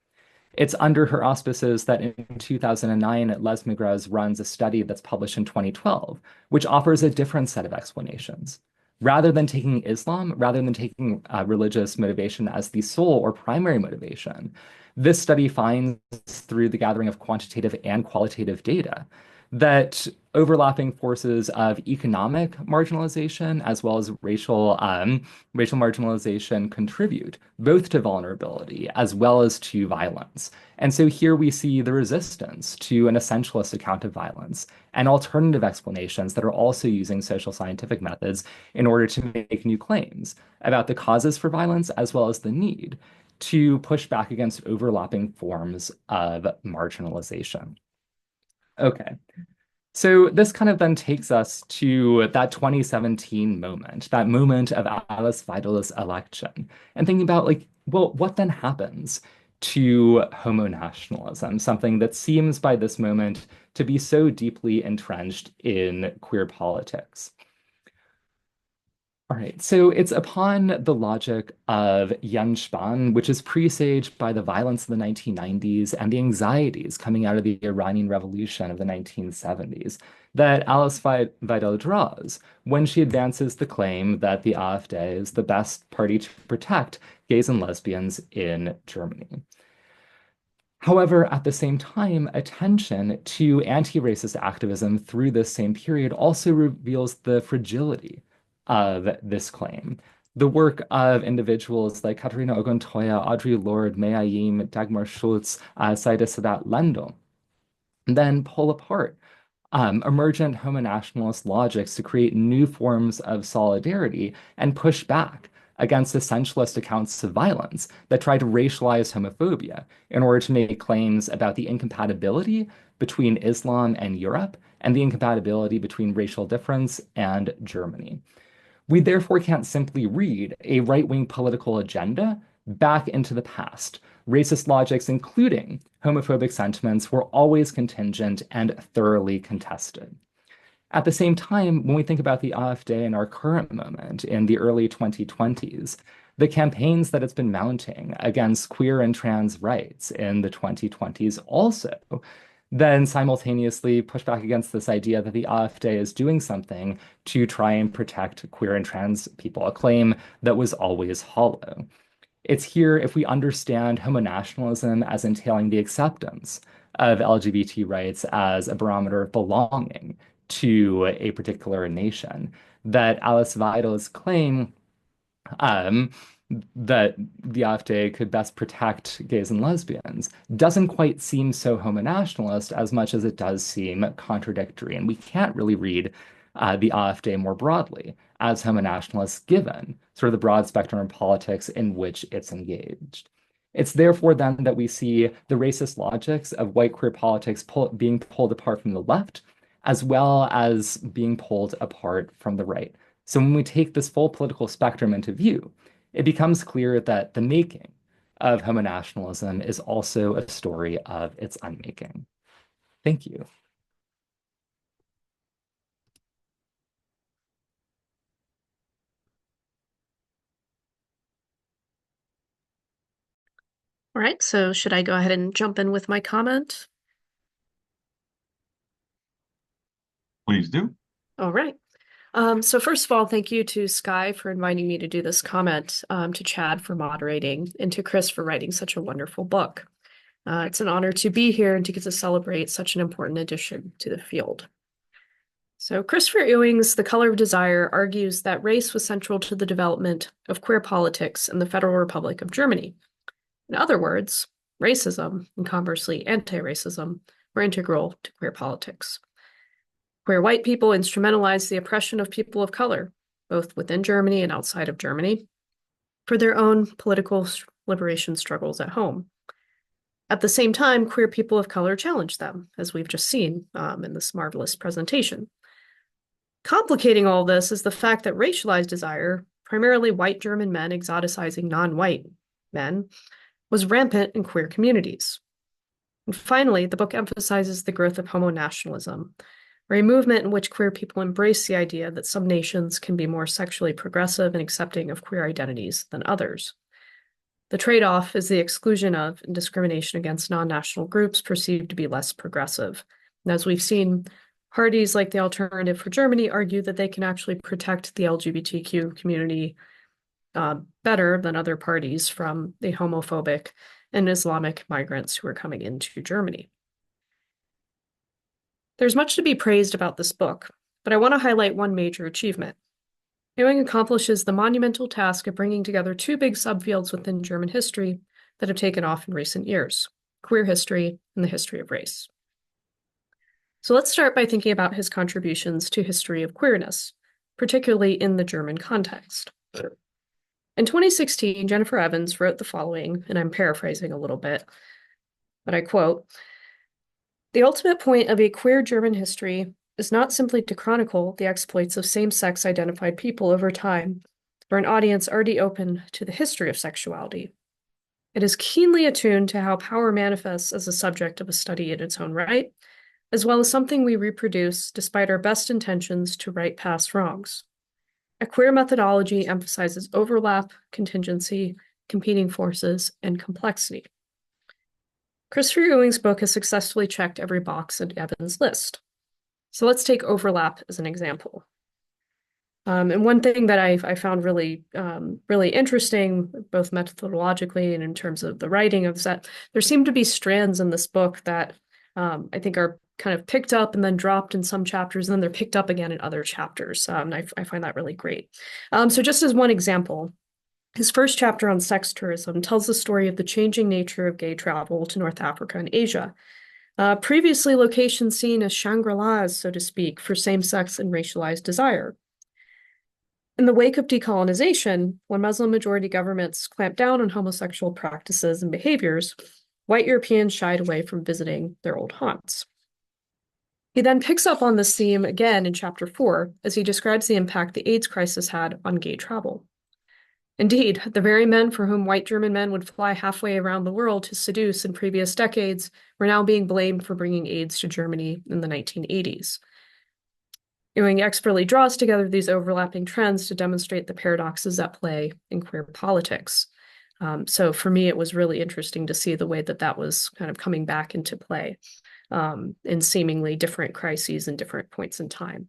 It's under her auspices that in 2009, Les Migrants runs a study that's published in 2012, which offers a different set of explanations. Rather than taking Islam, rather than taking religious motivation as the sole or primary motivation, this study finds through the gathering of quantitative and qualitative data that overlapping forces of economic marginalization as well as racial marginalization contribute both to vulnerability as well as to violence. And so here we see the resistance to an essentialist account of violence and alternative explanations that are also using social scientific methods in order to make new claims about the causes for violence as well as the need to push back against overlapping forms of marginalization. Okay. So this kind of then takes us to that 2017 moment, that moment of Alice Weidele's election, and thinking about like, well, what then happens to homo nationalism, something that seems by this moment to be so deeply entrenched in queer politics. All right, so it's upon the logic of Jan Spahn, which is presaged by the violence of the 1990s and the anxieties coming out of the Iranian Revolution of the 1970s, that Alice Weidel draws when she advances the claim that the AfD is the best party to protect gays and lesbians in Germany. However, at the same time, attention to anti-racist activism through this same period also reveals the fragility of this claim. The work of individuals like Katharina Oguntoya, Audre Lorde, May Ayim, Dagmar Schultz, Saida Sadat Lendo then pull apart emergent homonationalist logics to create new forms of solidarity and push back against essentialist accounts of violence that try to racialize homophobia in order to make claims about the incompatibility between Islam and Europe and the incompatibility between racial difference and Germany. We therefore can't simply read a right-wing political agenda back into the past. Racist logics, including homophobic sentiments, were always contingent and thoroughly contested. At the same time, when we think about the AfD in our current moment in the early 2020s, the campaigns that it's been mounting against queer and trans rights in the 2020s also then simultaneously push back against this idea that the AfD is doing something to try and protect queer and trans people, a claim that was always hollow. It's here if we understand homonationalism as entailing the acceptance of LGBT rights as a barometer of belonging to a particular nation, that Alice Weidel's claim um, that the AfD could best protect gays and lesbians doesn't quite seem so homonationalist as much as it does seem contradictory. And we can't really read the AfD more broadly as homonationalist given sort of the broad spectrum of politics in which it's engaged. It's therefore then that we see the racist logics of white queer politics being pulled apart from the left, as well as being pulled apart from the right. So when we take this full political spectrum into view, it becomes clear that the making of homonationalism is also a story of its unmaking. Thank you. All right, so should I go ahead and jump in with my comment? Please do. All right. So first of all, thank you to Sky for inviting me to do this comment, to Chad for moderating, and to Chris for writing such a wonderful book. It's an honor to be here and to get to celebrate such an important addition to the field. So Christopher Ewing's The Color of Desire argues that race was central to the development of queer politics in the Federal Republic of Germany. In other words, racism, and conversely anti-racism, were integral to queer politics. Queer white people instrumentalized the oppression of people of color, both within Germany and outside of Germany, for their own political liberation struggles at home. At the same time, queer people of color challenged them, as we've just seen in this marvelous presentation. Complicating all this is the fact that racialized desire, primarily white German men exoticizing non-white men, was rampant in queer communities. And finally, the book emphasizes the growth of homonationalism, or a movement in which queer people embrace the idea that some nations can be more sexually progressive and accepting of queer identities than others. The trade-off is the exclusion of and discrimination against non-national groups perceived to be less progressive. And as we've seen, parties like the Alternative for Germany argue that they can actually protect the LGBTQ community better than other parties from the homophobic and Islamic migrants who are coming into Germany. There's much to be praised about this book, but I want to highlight one major achievement. Ewing accomplishes the monumental task of bringing together two big subfields within German history that have taken off in recent years: queer history and the history of race. So let's start by thinking about his contributions to history of queerness, particularly in the German context. In 2016, Jennifer Evans wrote the following, and I'm paraphrasing a little bit, but I quote, "The ultimate point of a queer German history is not simply to chronicle the exploits of same-sex identified people over time for an audience already open to the history of sexuality. It is keenly attuned to how power manifests as a subject of a study in its own right, as well as something we reproduce despite our best intentions to right past wrongs. A queer methodology emphasizes overlap, contingency, competing forces, and complexity. Christopher Ewing's book has successfully checked every box in Evans' list. So let's take overlap as an example. And one thing that I found really interesting, both methodologically and in terms of the writing, is that there seem to be strands in this book that I think are kind of picked up and then dropped in some chapters, and then they're picked up again in other chapters. I find that really great. So just as one example, his first chapter on sex tourism tells the story of the changing nature of gay travel to North Africa and Asia. Previously locations seen as Shangri-Las, so to speak, for same-sex and racialized desire. In the wake of decolonization, when Muslim-majority governments clamped down on homosexual practices and behaviors, white Europeans shied away from visiting their old haunts. He then picks up on this theme again in chapter 4 as he describes the impact the AIDS crisis had on gay travel. Indeed, the very men for whom white German men would fly halfway around the world to seduce in previous decades were now being blamed for bringing AIDS to Germany in the 1980s. Ewing expertly draws together these overlapping trends to demonstrate the paradoxes at play in queer politics. So for me, it was really interesting to see the way that was kind of coming back into play in seemingly different crises and different points in time.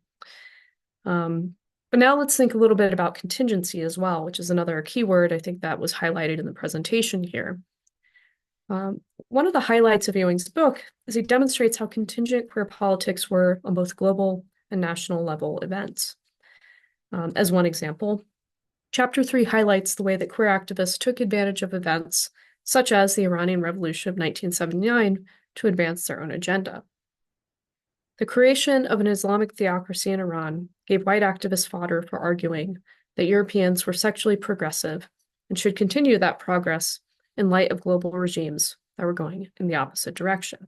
But now let's think a little bit about contingency as well, which is another keyword I think that was highlighted in the presentation here. One of the highlights of Ewing's book is he demonstrates how contingent queer politics were on both global and national level events. As one example, Chapter 3 highlights the way that queer activists took advantage of events such as the Iranian Revolution of 1979 to advance their own agenda. The creation of an Islamic theocracy in Iran gave white activists fodder for arguing that Europeans were sexually progressive and should continue that progress in light of global regimes that were going in the opposite direction.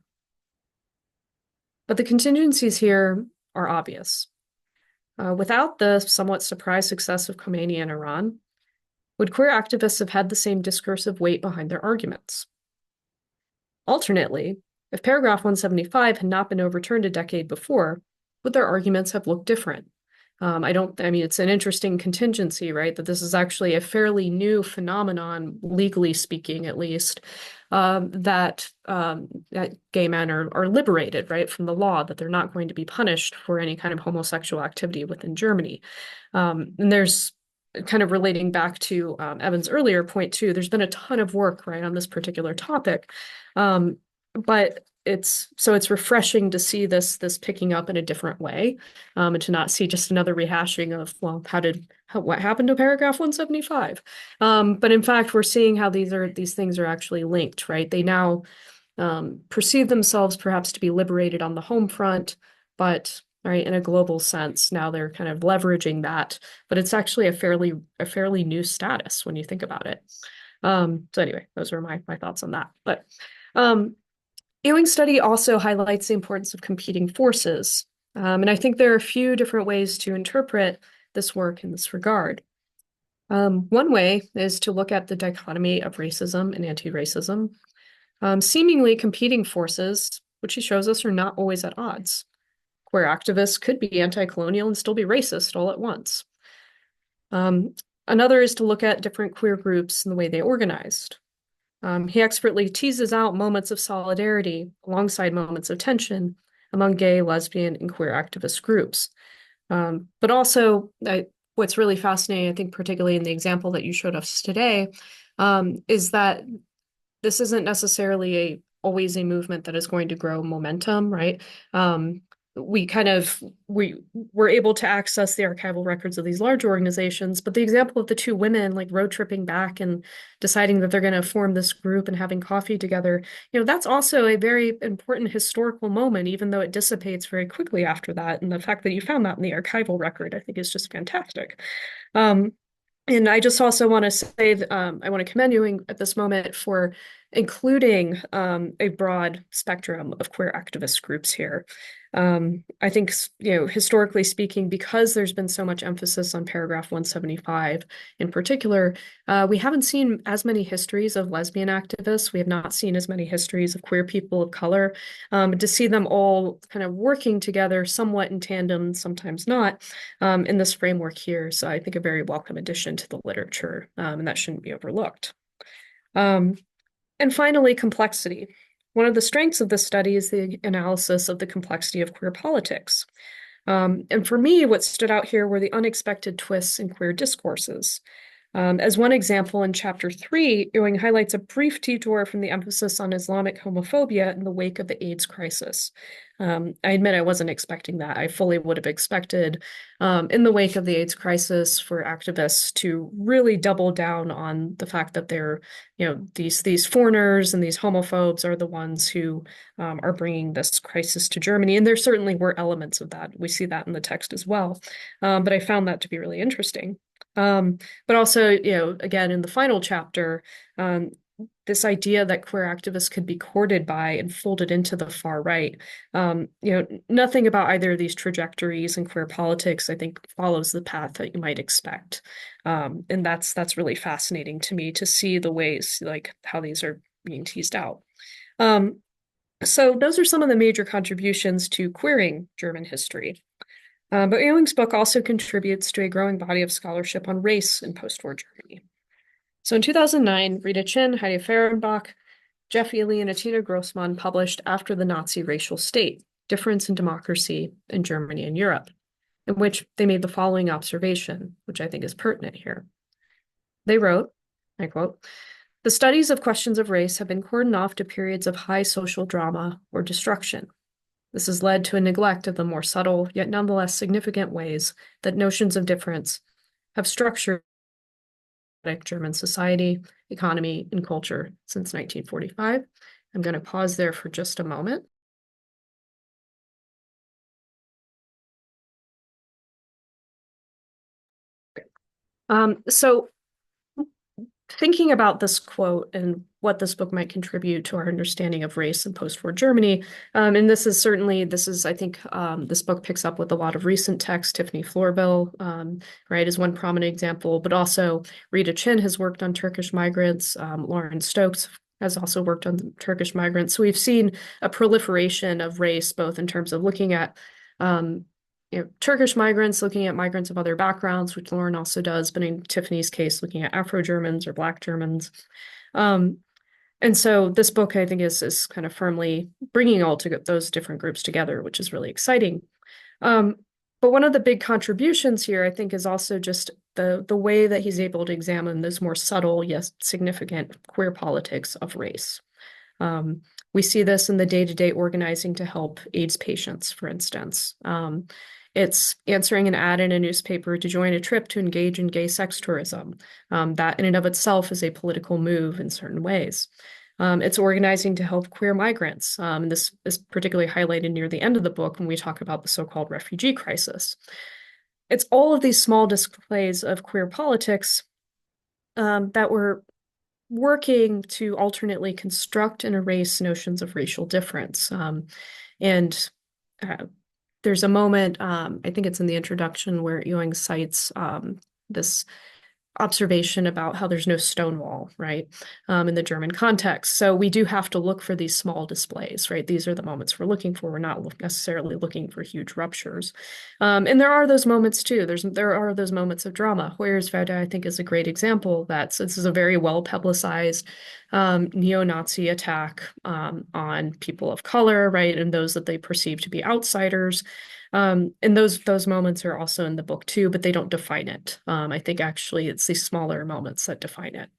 But the contingencies here are obvious. Without the somewhat surprise success of Khomeini in Iran, would queer activists have had the same discursive weight behind their arguments? Alternately, if paragraph 175 had not been overturned a decade before, would their arguments have looked different? It's an interesting contingency, right? That this is actually a fairly new phenomenon, legally speaking, at least, that gay men are liberated, right, from the law, that they're not going to be punished for any kind of homosexual activity within Germany. And there's kind of relating back to Evan's earlier point too, there's been a ton of work, right, on this particular topic. But it's refreshing to see this picking up in a different way, and to not see just another rehashing of, well, what happened to paragraph 175. But in fact, we're seeing how these things are actually linked, right? They now perceive themselves perhaps to be liberated on the home front, but right, in a global sense, now they're kind of leveraging that. But it's actually a fairly new status when you think about it. So anyway, those were my thoughts on that. But Ewing's study also highlights the importance of competing forces. And I think there are a few different ways to interpret this work in this regard. One way is to look at the dichotomy of racism and anti-racism. Seemingly competing forces, which he shows us, are not always at odds. Queer activists could be anti-colonial and still be racist all at once. Another is to look at different queer groups and the way they organized. He expertly teases out moments of solidarity alongside moments of tension among gay, lesbian, and queer activist groups. But also, what's really fascinating, I think, particularly in the example that you showed us today, is that this isn't necessarily always a movement that is going to grow momentum, right? We were able to access the archival records of these large organizations, but the example of the two women like road tripping back and deciding that they're going to form this group and having coffee together, that's also a very important historical moment, even though it dissipates very quickly after that. And the fact that you found that in the archival record, I think, is just fantastic. And I just also want to say that I want to commend Ewing at this moment for including a broad spectrum of queer activist groups here. I think, historically speaking, because there's been so much emphasis on paragraph 175 in particular, we haven't seen as many histories of lesbian activists. We have not seen as many histories of queer people of color. To see them all kind of working together, somewhat in tandem, sometimes not, in this framework here. So I think a very welcome addition to the literature, and that shouldn't be overlooked. And finally, complexity. One of the strengths of this study is the analysis of the complexity of queer politics. And for me, what stood out here were the unexpected twists in queer discourses. As one example, in chapter 3, Ewing highlights a brief detour from the emphasis on Islamic homophobia in the wake of the AIDS crisis. I admit I wasn't expecting that. I fully would have expected, in the wake of the AIDS crisis, for activists to really double down on the fact that they're, these foreigners and these homophobes are the ones who are bringing this crisis to Germany. And there certainly were elements of that. We see that in the text as well. But I found that to be really interesting. But also, again, in the final chapter, this idea that queer activists could be courted by and folded into the far right. Nothing about either of these trajectories in queer politics, I think, follows the path that you might expect. And that's really fascinating to me to see the ways, like, how these are being teased out. So those are some of the major contributions to queering German history. But Ewing's book also contributes to a growing body of scholarship on race in post-war Germany. So in 2009, Rita Chin, Heidi Fehrenbach, Jeff Ely, and Atina Grossman published After the Nazi Racial State, Difference in Democracy in Germany and Europe, in which they made the following observation, which I think is pertinent here. They wrote, I quote, "The studies of questions of race have been cordoned off to periods of high social drama or destruction. This has led to a neglect of the more subtle, yet nonetheless significant ways that notions of difference have structured German society, economy, and culture since 1945. I'm going to pause there for just a moment. So thinking about this quote and what this book might contribute to our understanding of race in post-war Germany, and this is, I think, this book picks up with a lot of recent texts. Tiffany Florville, right, is one prominent example, but also Rita Chin has worked on Turkish migrants. Lauren Stokes has also worked on Turkish migrants. So we've seen a proliferation of race, both in terms of looking at Turkish migrants, looking at migrants of other backgrounds, which Lauren also does, but in Tiffany's case, looking at Afro-Germans or Black Germans. And so this book, I think, is kind of firmly bringing all those different groups together, which is really exciting. But one of the big contributions here, I think, is also just the way that he's able to examine those more subtle, yet significant queer politics of race. We see this in the day-to-day organizing to help AIDS patients, for instance. It's answering an ad in a newspaper to join a trip to engage in gay sex tourism. That in and of itself is a political move in certain ways. It's organizing to help queer migrants. And this is particularly highlighted near the end of the book when we talk about the so-called refugee crisis. It's all of these small displays of queer politics that were working to alternately construct and erase notions of racial difference. There's a moment, I think it's in the introduction, where Ewing cites this observation about how there's no Stonewall, right, in the German context. So we do have to look for these small displays, right? These are the moments we're looking for. We're not necessarily looking for huge ruptures. And there are those moments too. There are those moments of drama. Hoyerswerda, I think, is a great example. This is a very well-publicized neo-Nazi attack on people of color, right, and those that they perceive to be outsiders. And those moments are also in the book too, but they don't define it. I think actually it's these smaller moments that define it.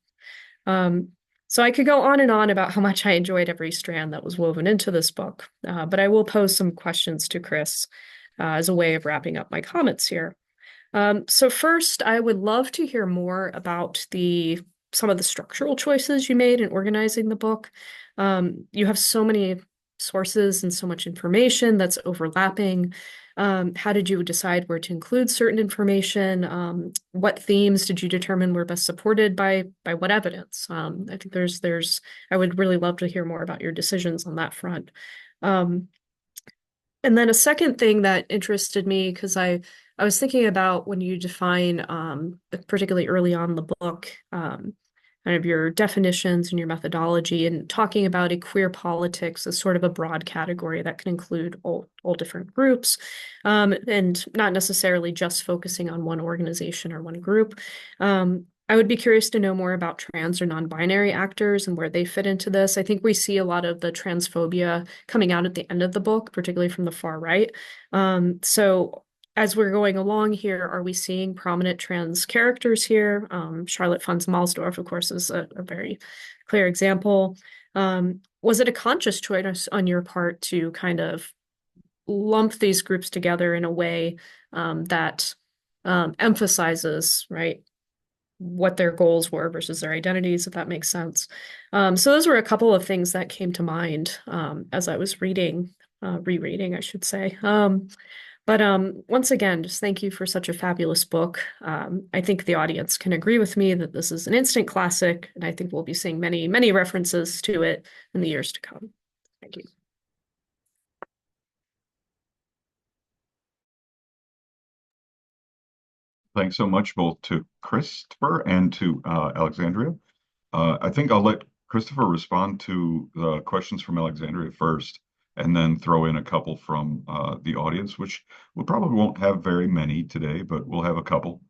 So I could go on and on about how much I enjoyed every strand that was woven into this book, but I will pose some questions to Chris as a way of wrapping up my comments here. So first, I would love to hear more about some of the structural choices you made in organizing the book. You have so many sources and so much information that's overlapping. How did you decide where to include certain information? What themes did you determine were best supported by what evidence? I think I would really love to hear more about your decisions on that front. And then a second thing that interested me, because I was thinking about when you define, particularly early on in the book, kind of your definitions and your methodology, and talking about a queer politics as sort of a broad category that can include all different groups, and not necessarily just focusing on one organization or one group. I would be curious to know more about trans or non-binary actors and where they fit into this. I think we see a lot of the transphobia coming out at the end of the book, particularly from the far right. So as we're going along here, are we seeing prominent trans characters here? Charlotte Fons-Malsdorf, of course, is a very clear example. Was it a conscious choice on your part to kind of lump these groups together in a way that emphasizes, right, what their goals were versus their identities, if that makes sense. So those were a couple of things that came to mind as I was rereading, I should say. But once again, just thank you for such a fabulous book. I think the audience can agree with me that this is an instant classic, and I think we'll be seeing many, many references to it in the years to come. Thank you. Thanks so much both to Christopher and to Alexandria. I think I'll let Christopher respond to the questions from Alexandria first, and then throw in a couple from the audience, which we probably won't have very many today, but we'll have a couple.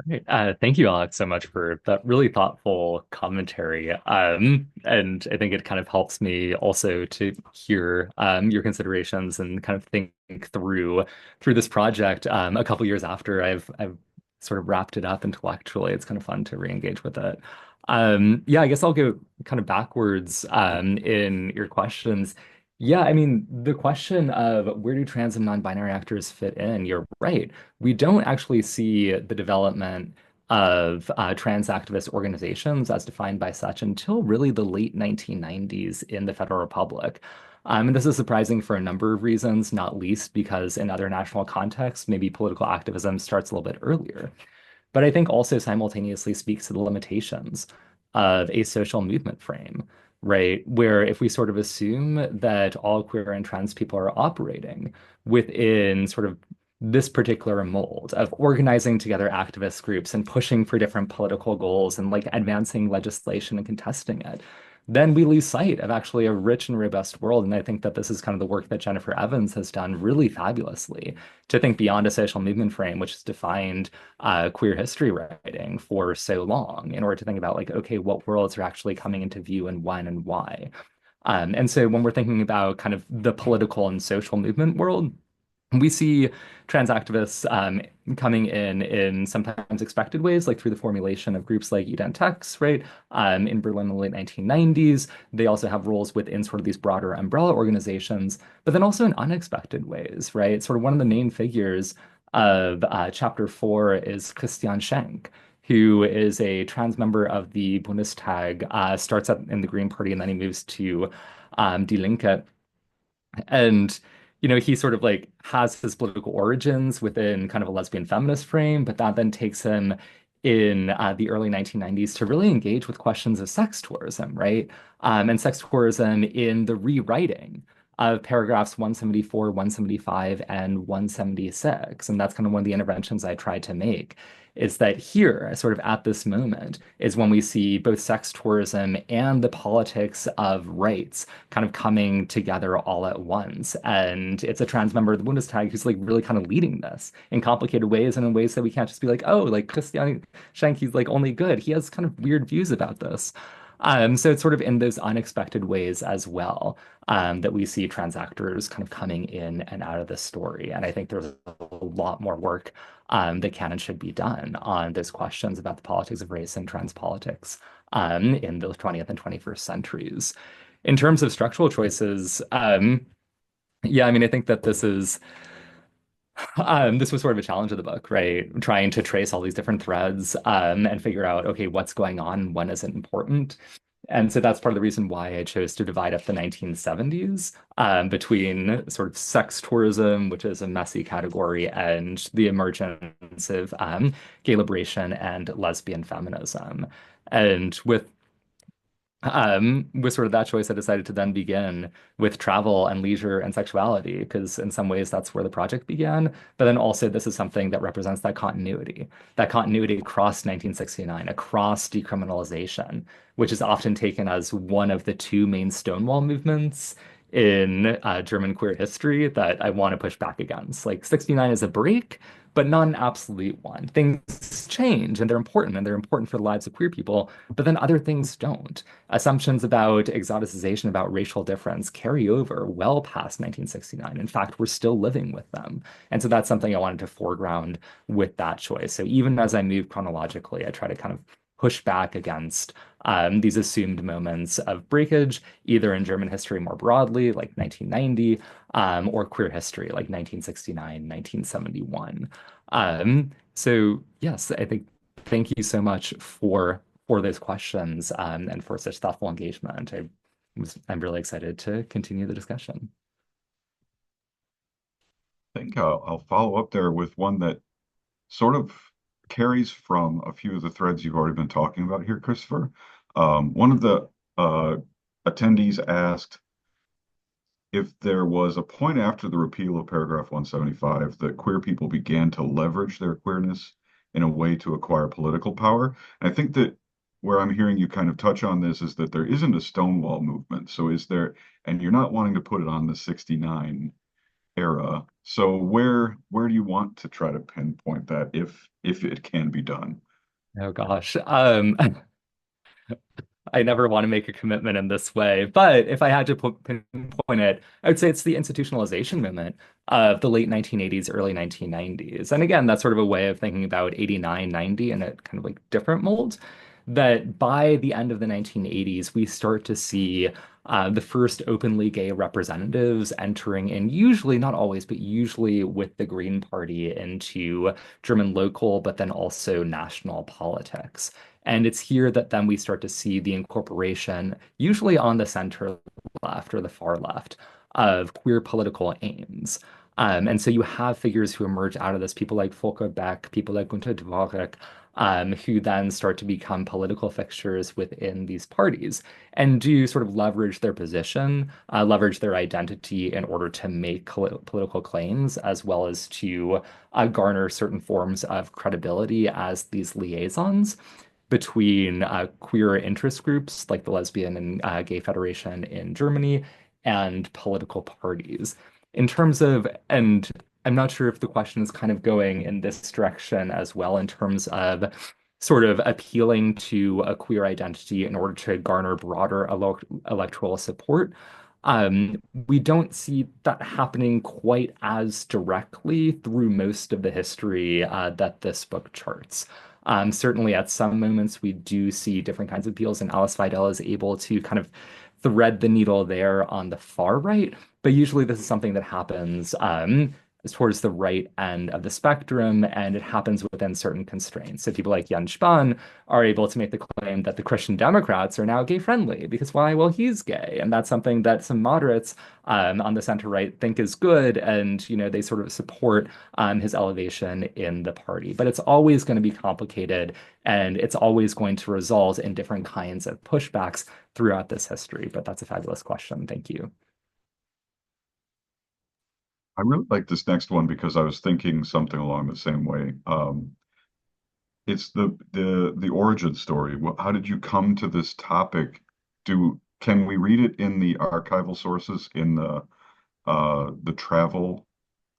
Great. Thank you, Alex, so much for that really thoughtful commentary. And I think it kind of helps me also to hear your considerations and kind of think through this project a couple years after I've sort of wrapped it up intellectually. It's kind of fun to re-engage with it. Yeah, I guess I'll go kind of backwards in your questions. Yeah, I mean, the question of where do trans and non-binary actors fit in, you're right. We don't actually see the development of trans activist organizations as defined by such until really the late 1990s in the Federal Republic. And this is surprising for a number of reasons, not least because in other national contexts, maybe political activism starts a little bit earlier. But I think also simultaneously speaks to the limitations of a social movement frame, right? Where if we sort of assume that all queer and trans people are operating within sort of this particular mold of organizing together activist groups and pushing for different political goals and like advancing legislation and contesting it, then we lose sight of actually a rich and robust world. And I think that this is kind of the work that Jennifer Evans has done really fabulously to think beyond a social movement frame, which has defined queer history writing for so long, in order to think about like, okay, what worlds are actually coming into view and when and why. And so when we're thinking about kind of the political and social movement world, we see trans activists coming in sometimes expected ways, like through the formulation of groups like Ident right? In Berlin in the late 1990s. They also have roles within sort of these broader umbrella organizations, but then also in unexpected ways, right? Sort of one of the main figures of chapter 4 is Christian Schenk, who is a trans member of the Bundestag, starts out in the Green Party, and then he moves to Die Linke. And he sort of like has his political origins within kind of a lesbian feminist frame, but that then takes him in the early 1990s to really engage with questions of sex tourism, right? And sex tourism in the rewriting of paragraphs 174, 175, and 176. And that's kind of one of the interventions I tried to make, is that here, sort of at this moment, is when we see both sex tourism and the politics of rights kind of coming together all at once. And it's a trans member of the Bundestag who's like really kind of leading this in complicated ways and in ways that we can't just be like, oh, like Christian Schenk, he's like only good. He has kind of weird views about this. So it's sort of in those unexpected ways as well that we see trans actors kind of coming in and out of this story. And I think there's a lot more work that can and should be done on those questions about the politics of race and trans politics in the 20th and 21st centuries. In terms of structural choices, yeah, I mean, I think that this was sort of a challenge of the book, right? Trying to trace all these different threads and figure out, okay, what's going on, when is it important? And so that's part of the reason why I chose to divide up the 1970s between sort of sex tourism, which is a messy category, and the emergence of gay liberation and lesbian feminism. And with With sort of that choice, I decided to then begin with travel and leisure and sexuality, because in some ways that's where the project began. But then also, this is something that represents that continuity across 1969, across decriminalization, which is often taken as one of the two main Stonewall movements in German queer history that I want to push back against. Like 69 is a break, but not an absolute one. Things change and they're important for the lives of queer people, but then other things don't. Assumptions about exoticization, about racial difference carry over well past 1969. In fact, we're still living with them. And so that's something I wanted to foreground with that choice. So even as I move chronologically, I try to kind of push back against these assumed moments of breakage, either in German history more broadly, like 1990, or queer history, like 1969, 1971. So yes, I think thank you so much for those questions and for such thoughtful engagement. I'm really excited to continue the discussion. I think I'll follow up there with one that sort of carries from a few of the threads you've already been talking about here, Christopher. One of the attendees asked if there was a point after the repeal of paragraph 175 that queer people began to leverage their queerness in a way to acquire political power. And I think that where I'm hearing you kind of touch on this is that there isn't a Stonewall movement. So is there, and you're not wanting to put it on the 69 era. So where do you want to try to pinpoint that if it can be done? Oh gosh. I never want to make a commitment in this way, but if I had to pinpoint it, I would say it's the institutionalization movement of the late 1980s, early 1990s. And again, that's sort of a way of thinking about 89, 90 in a kind of like different mold. That by the end of the 1980s, we start to see the first openly gay representatives entering in, usually, not always, but usually with the Green Party into German local, but then also national politics. And it's here that then we start to see the incorporation, usually on the center left or the far left, of queer political aims. And so you have figures who emerge out of this, people like Volker Beck, people like Günter Dvorak, who then start to become political fixtures within these parties and do sort of leverage their position, leverage their identity in order to make political claims, as well as to garner certain forms of credibility as these liaisons between queer interest groups like the Lesbian and Gay Federation in Germany and political parties. In terms of, and I'm not sure if the question is kind of going in this direction as well, in terms of sort of appealing to a queer identity in order to garner broader electoral support. We don't see that happening quite as directly through most of the history that this book charts. Certainly, at some moments, we do see different kinds of appeals, and Alice Weidel is able to kind of thread the needle there on the far right. But usually, this is something that happens towards the right end of the spectrum, and it happens within certain constraints. So people like Jens Spahn are able to make the claim that the Christian Democrats are now gay friendly because why? Well, he's gay, and that's something that some moderates on the center right think is good, and they sort of support his elevation in the party. But it's always going to be complicated, and it's always going to result in different kinds of pushbacks throughout this history. But that's a fabulous question. Thank you. I really like this next one because I was thinking something along the same way. It's the origin story. How did you come to this topic? Can we read it in the archival sources in the travel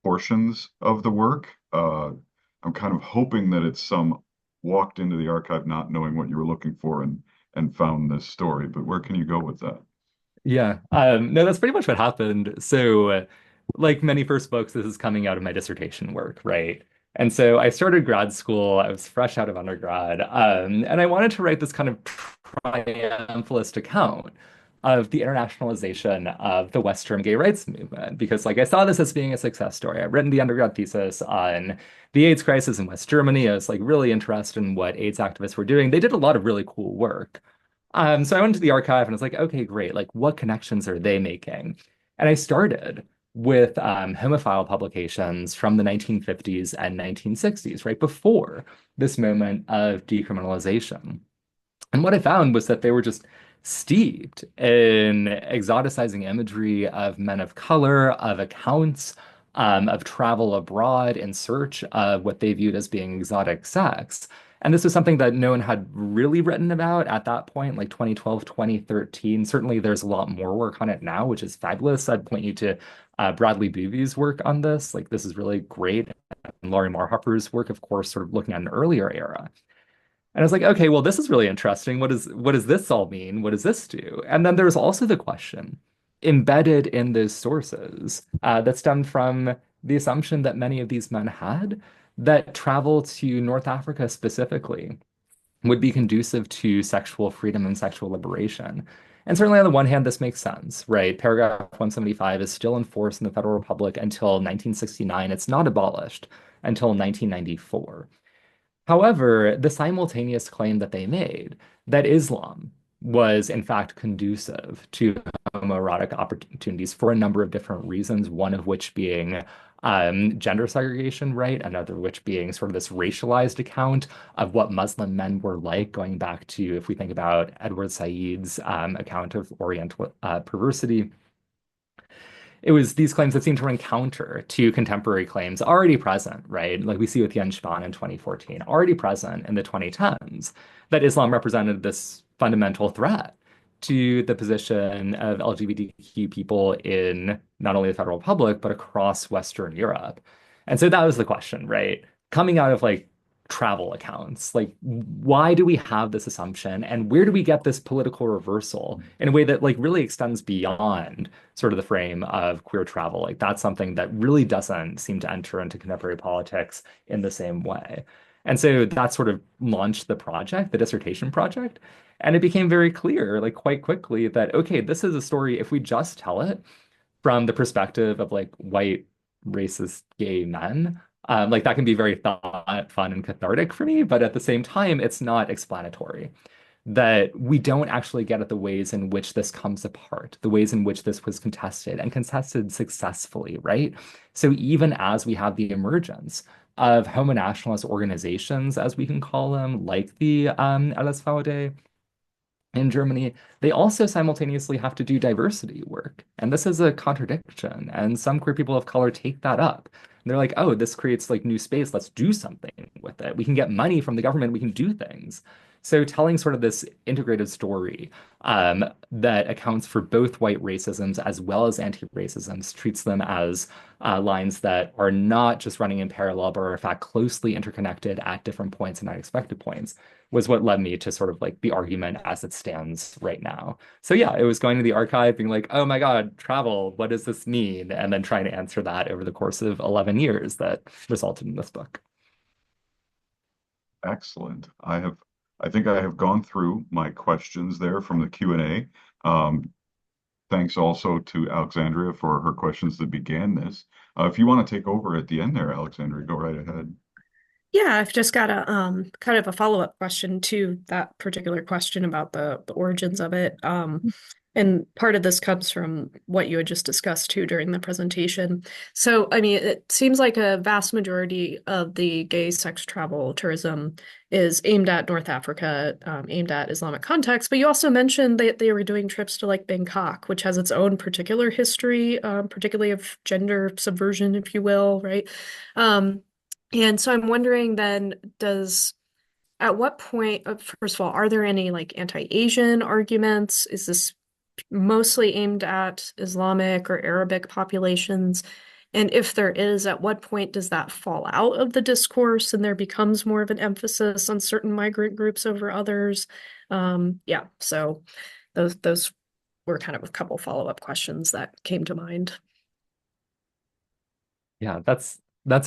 portions of the work? I'm kind of hoping that it's some walked into the archive not knowing what you were looking for and found this story. But where can you go with that? Yeah, no, that's pretty much what happened. So, like many first books, this is coming out of my dissertation work, right? And so I started grad school, I was fresh out of undergrad, and I wanted to write this kind of triumphalist account of the internationalization of the Western gay rights movement, because like I saw this as being a success story. I've written the undergrad thesis on the AIDS crisis in West Germany. I was like really interested in what AIDS activists were doing. They did a lot of really cool work. So I went to the archive and I was like, okay, great. Like, what connections are they making? And I started with homophile publications from the 1950s and 1960s, right before this moment of decriminalization. And what I found was that they were just steeped in exoticizing imagery of men of color, of accounts, of travel abroad in search of what they viewed as being exotic sex. And this was something that no one had really written about at that point, like 2012, 2013. Certainly, there's a lot more work on it now, which is fabulous. I'd point you to Bradley Boovy's work on this. Like, this is really great. And Laurie Marhopper's work, of course, sort of looking at an earlier era. And I was like, okay, well, this is really interesting. What does this all mean? What does this do? And then there's also the question embedded in those sources that stemmed from the assumption that many of these men had that travel to North Africa specifically would be conducive to sexual freedom and sexual liberation. And certainly, on the one hand, this makes sense, right? Paragraph 175 is still in force in the Federal Republic until 1969. It's not abolished until 1994. However, the simultaneous claim that they made that Islam was in fact conducive to homoerotic opportunities for a number of different reasons, one of which being gender segregation, right? Another which being sort of this racialized account of what Muslim men were like, going back to, if we think about Edward Said's account of Oriental perversity. It was these claims that seemed to run counter to contemporary claims already present, right? Like we see with Jens Spahn in 2014, already present in the 2010s, that Islam represented this fundamental threat to the position of LGBTQ people in not only the Federal Republic, but across Western Europe. And so that was the question, right? Coming out of like travel accounts, like why do we have this assumption and where do we get this political reversal in a way that like really extends beyond sort of the frame of queer travel? Like that's something that really doesn't seem to enter into contemporary politics in the same way. And so that sort of launched the project, the dissertation project. And it became very clear, like quite quickly, that okay, this is a story, if we just tell it from the perspective of like white racist gay men, like that can be very fun and cathartic for me, but at the same time, it's not explanatory. That we don't actually get at the ways in which this comes apart, the ways in which this was contested and contested successfully, right? So even as we have the emergence of homo nationalist organizations, as we can call them, like the LSVD, in Germany, they also simultaneously have to do diversity work. And this is a contradiction. And some queer people of color take that up. And they're like, oh, this creates like new space. Let's do something with it. We can get money from the government. We can do things. So telling sort of this integrated story that accounts for both white racisms as well as anti-racisms, treats them as lines that are not just running in parallel, but are in fact closely interconnected at different points and unexpected points, was what led me to sort of like the argument as it stands right now. So yeah, it was going to the archive being like, oh my God, travel, what does this mean? And then trying to answer that over the course of 11 years that resulted in this book. Excellent. I think I have gone through my questions there from the Q&A. Thanks also to Alexandria for her questions that began this. If you want to take over at the end there, Alexandria, go right ahead. Yeah, I've just got a kind of a follow-up question to that particular question about the origins of it. And part of this comes from what you had just discussed too during the presentation. So, I mean, it seems like a vast majority of the gay sex travel tourism is aimed at North Africa, aimed at Islamic context. But you also mentioned that they were doing trips to like Bangkok, which has its own particular history, particularly of gender subversion, if you will, right? And so I'm wondering then, at what point, first of all, are there any like anti-Asian arguments? Is this mostly aimed at Islamic or Arabic populations? And if there is, at what point does that fall out of the discourse and there becomes more of an emphasis on certain migrant groups over others? Yeah, so those were kind of a couple follow-up questions that came to mind. Yeah, that's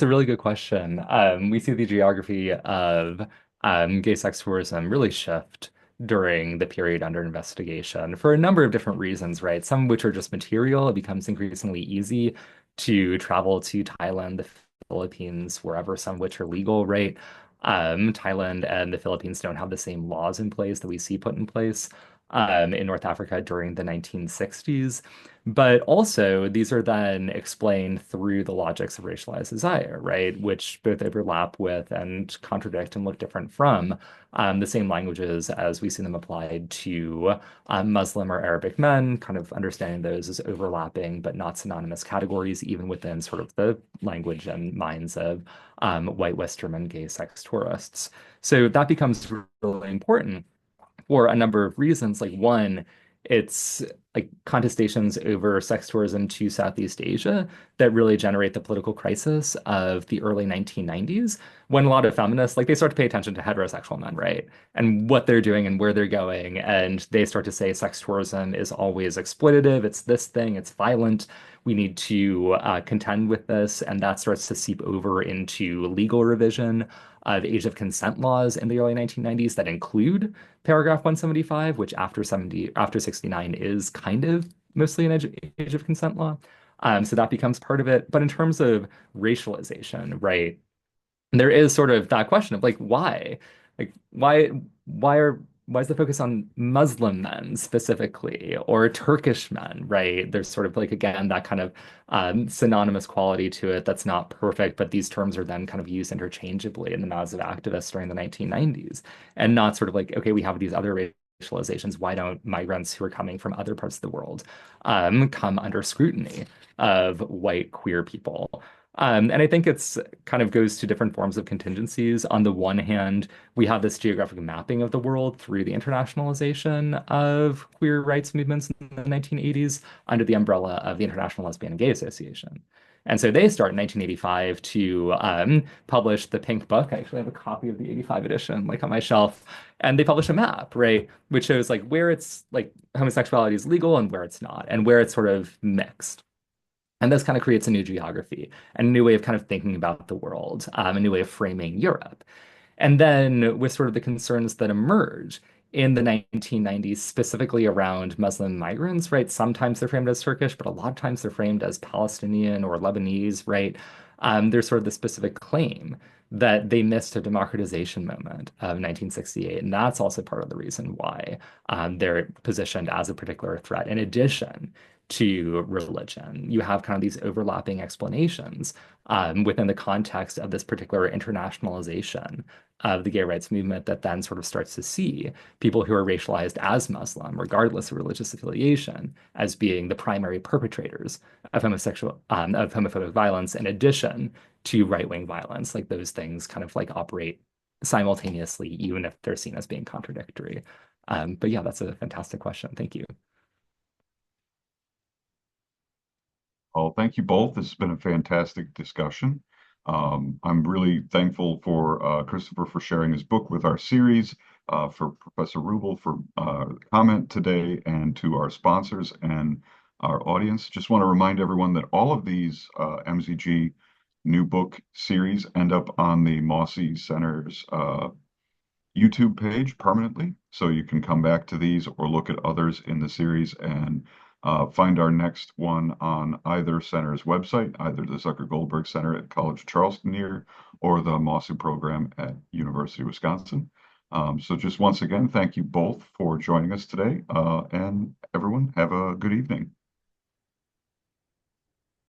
a really good question. We see the geography of gay sex tourism really shift during the period under investigation for a number of different reasons, right? Some of which are just material. It becomes increasingly easy to travel to Thailand, the Philippines, wherever, some of which are legal, right? Thailand and the Philippines don't have the same laws in place that we see put in place in North Africa during the 1960s. But also, these are then explained through the logics of racialized desire, right? Which both overlap with and contradict and look different from the same languages as we see them applied to Muslim or Arabic men, kind of understanding those as overlapping but not synonymous categories, even within sort of the language and minds of white Western and gay sex tourists. So that becomes really important for a number of reasons. Like one, it's like contestations over sex tourism to Southeast Asia that really generate the political crisis of the early 1990s, when a lot of feminists, like they start to pay attention to heterosexual men, right? And what they're doing and where they're going. And they start to say sex tourism is always exploitative. It's this thing, it's violent. We need to contend with this. And that starts to seep over into legal revision of age of consent laws in the early 1990s that include paragraph 175, which after 69 is kind of mostly an age of consent law. So that becomes part of it. But in terms of racialization, right, there is sort of that question of like why? Like why is the focus on Muslim men specifically or Turkish men, right? There's sort of like again that kind of synonymous quality to it that's not perfect, but these terms are then kind of used interchangeably in the mouths of activists during the 1990s, and not sort of like, okay, we have these other racializations. Why don't migrants who are coming from other parts of the world come under scrutiny of white queer people? And I think it's kind of goes to different forms of contingencies. On the one hand, we have this geographic mapping of the world through the internationalization of queer rights movements in the 1980s under the umbrella of the International Lesbian and Gay Association. And so they start in 1985 to publish the Pink Book. I actually have a copy of the 85 edition, like on my shelf. And they publish a map, right, which shows like where it's like homosexuality is legal and where it's not, and where it's sort of mixed. And this kind of creates a new geography and a new way of kind of thinking about the world, a new way of framing Europe. And then with sort of the concerns that emerge in the 1990s, specifically around Muslim migrants, right? Sometimes they're framed as Turkish, but a lot of times they're framed as Palestinian or Lebanese, right? There's sort of the specific claim that they missed a democratization moment of 1968. And that's also part of the reason why they're positioned as a particular threat. In addition to religion, you have kind of these overlapping explanations within the context of this particular internationalization of the gay rights movement that then sort of starts to see people who are racialized as Muslim, regardless of religious affiliation, as being the primary perpetrators of homophobic violence, in addition to right-wing violence. Like those things kind of like operate simultaneously, even if they're seen as being contradictory. But yeah, that's a fantastic question. Thank you. Well, thank you both. This has been a fantastic discussion. I'm really thankful for Christopher for sharing his book with our series, for Professor Ruble for comment today, and to our sponsors and our audience. Just want to remind everyone that all of these MZG new book series end up on the Mosse Center's YouTube page permanently, so you can come back to these or look at others in the series and find our next one on either center's website, either the Zucker Goldberg Center at College of Charleston here or the Mosse program at University of Wisconsin. So just once again, thank you both for joining us today, and everyone have a good evening.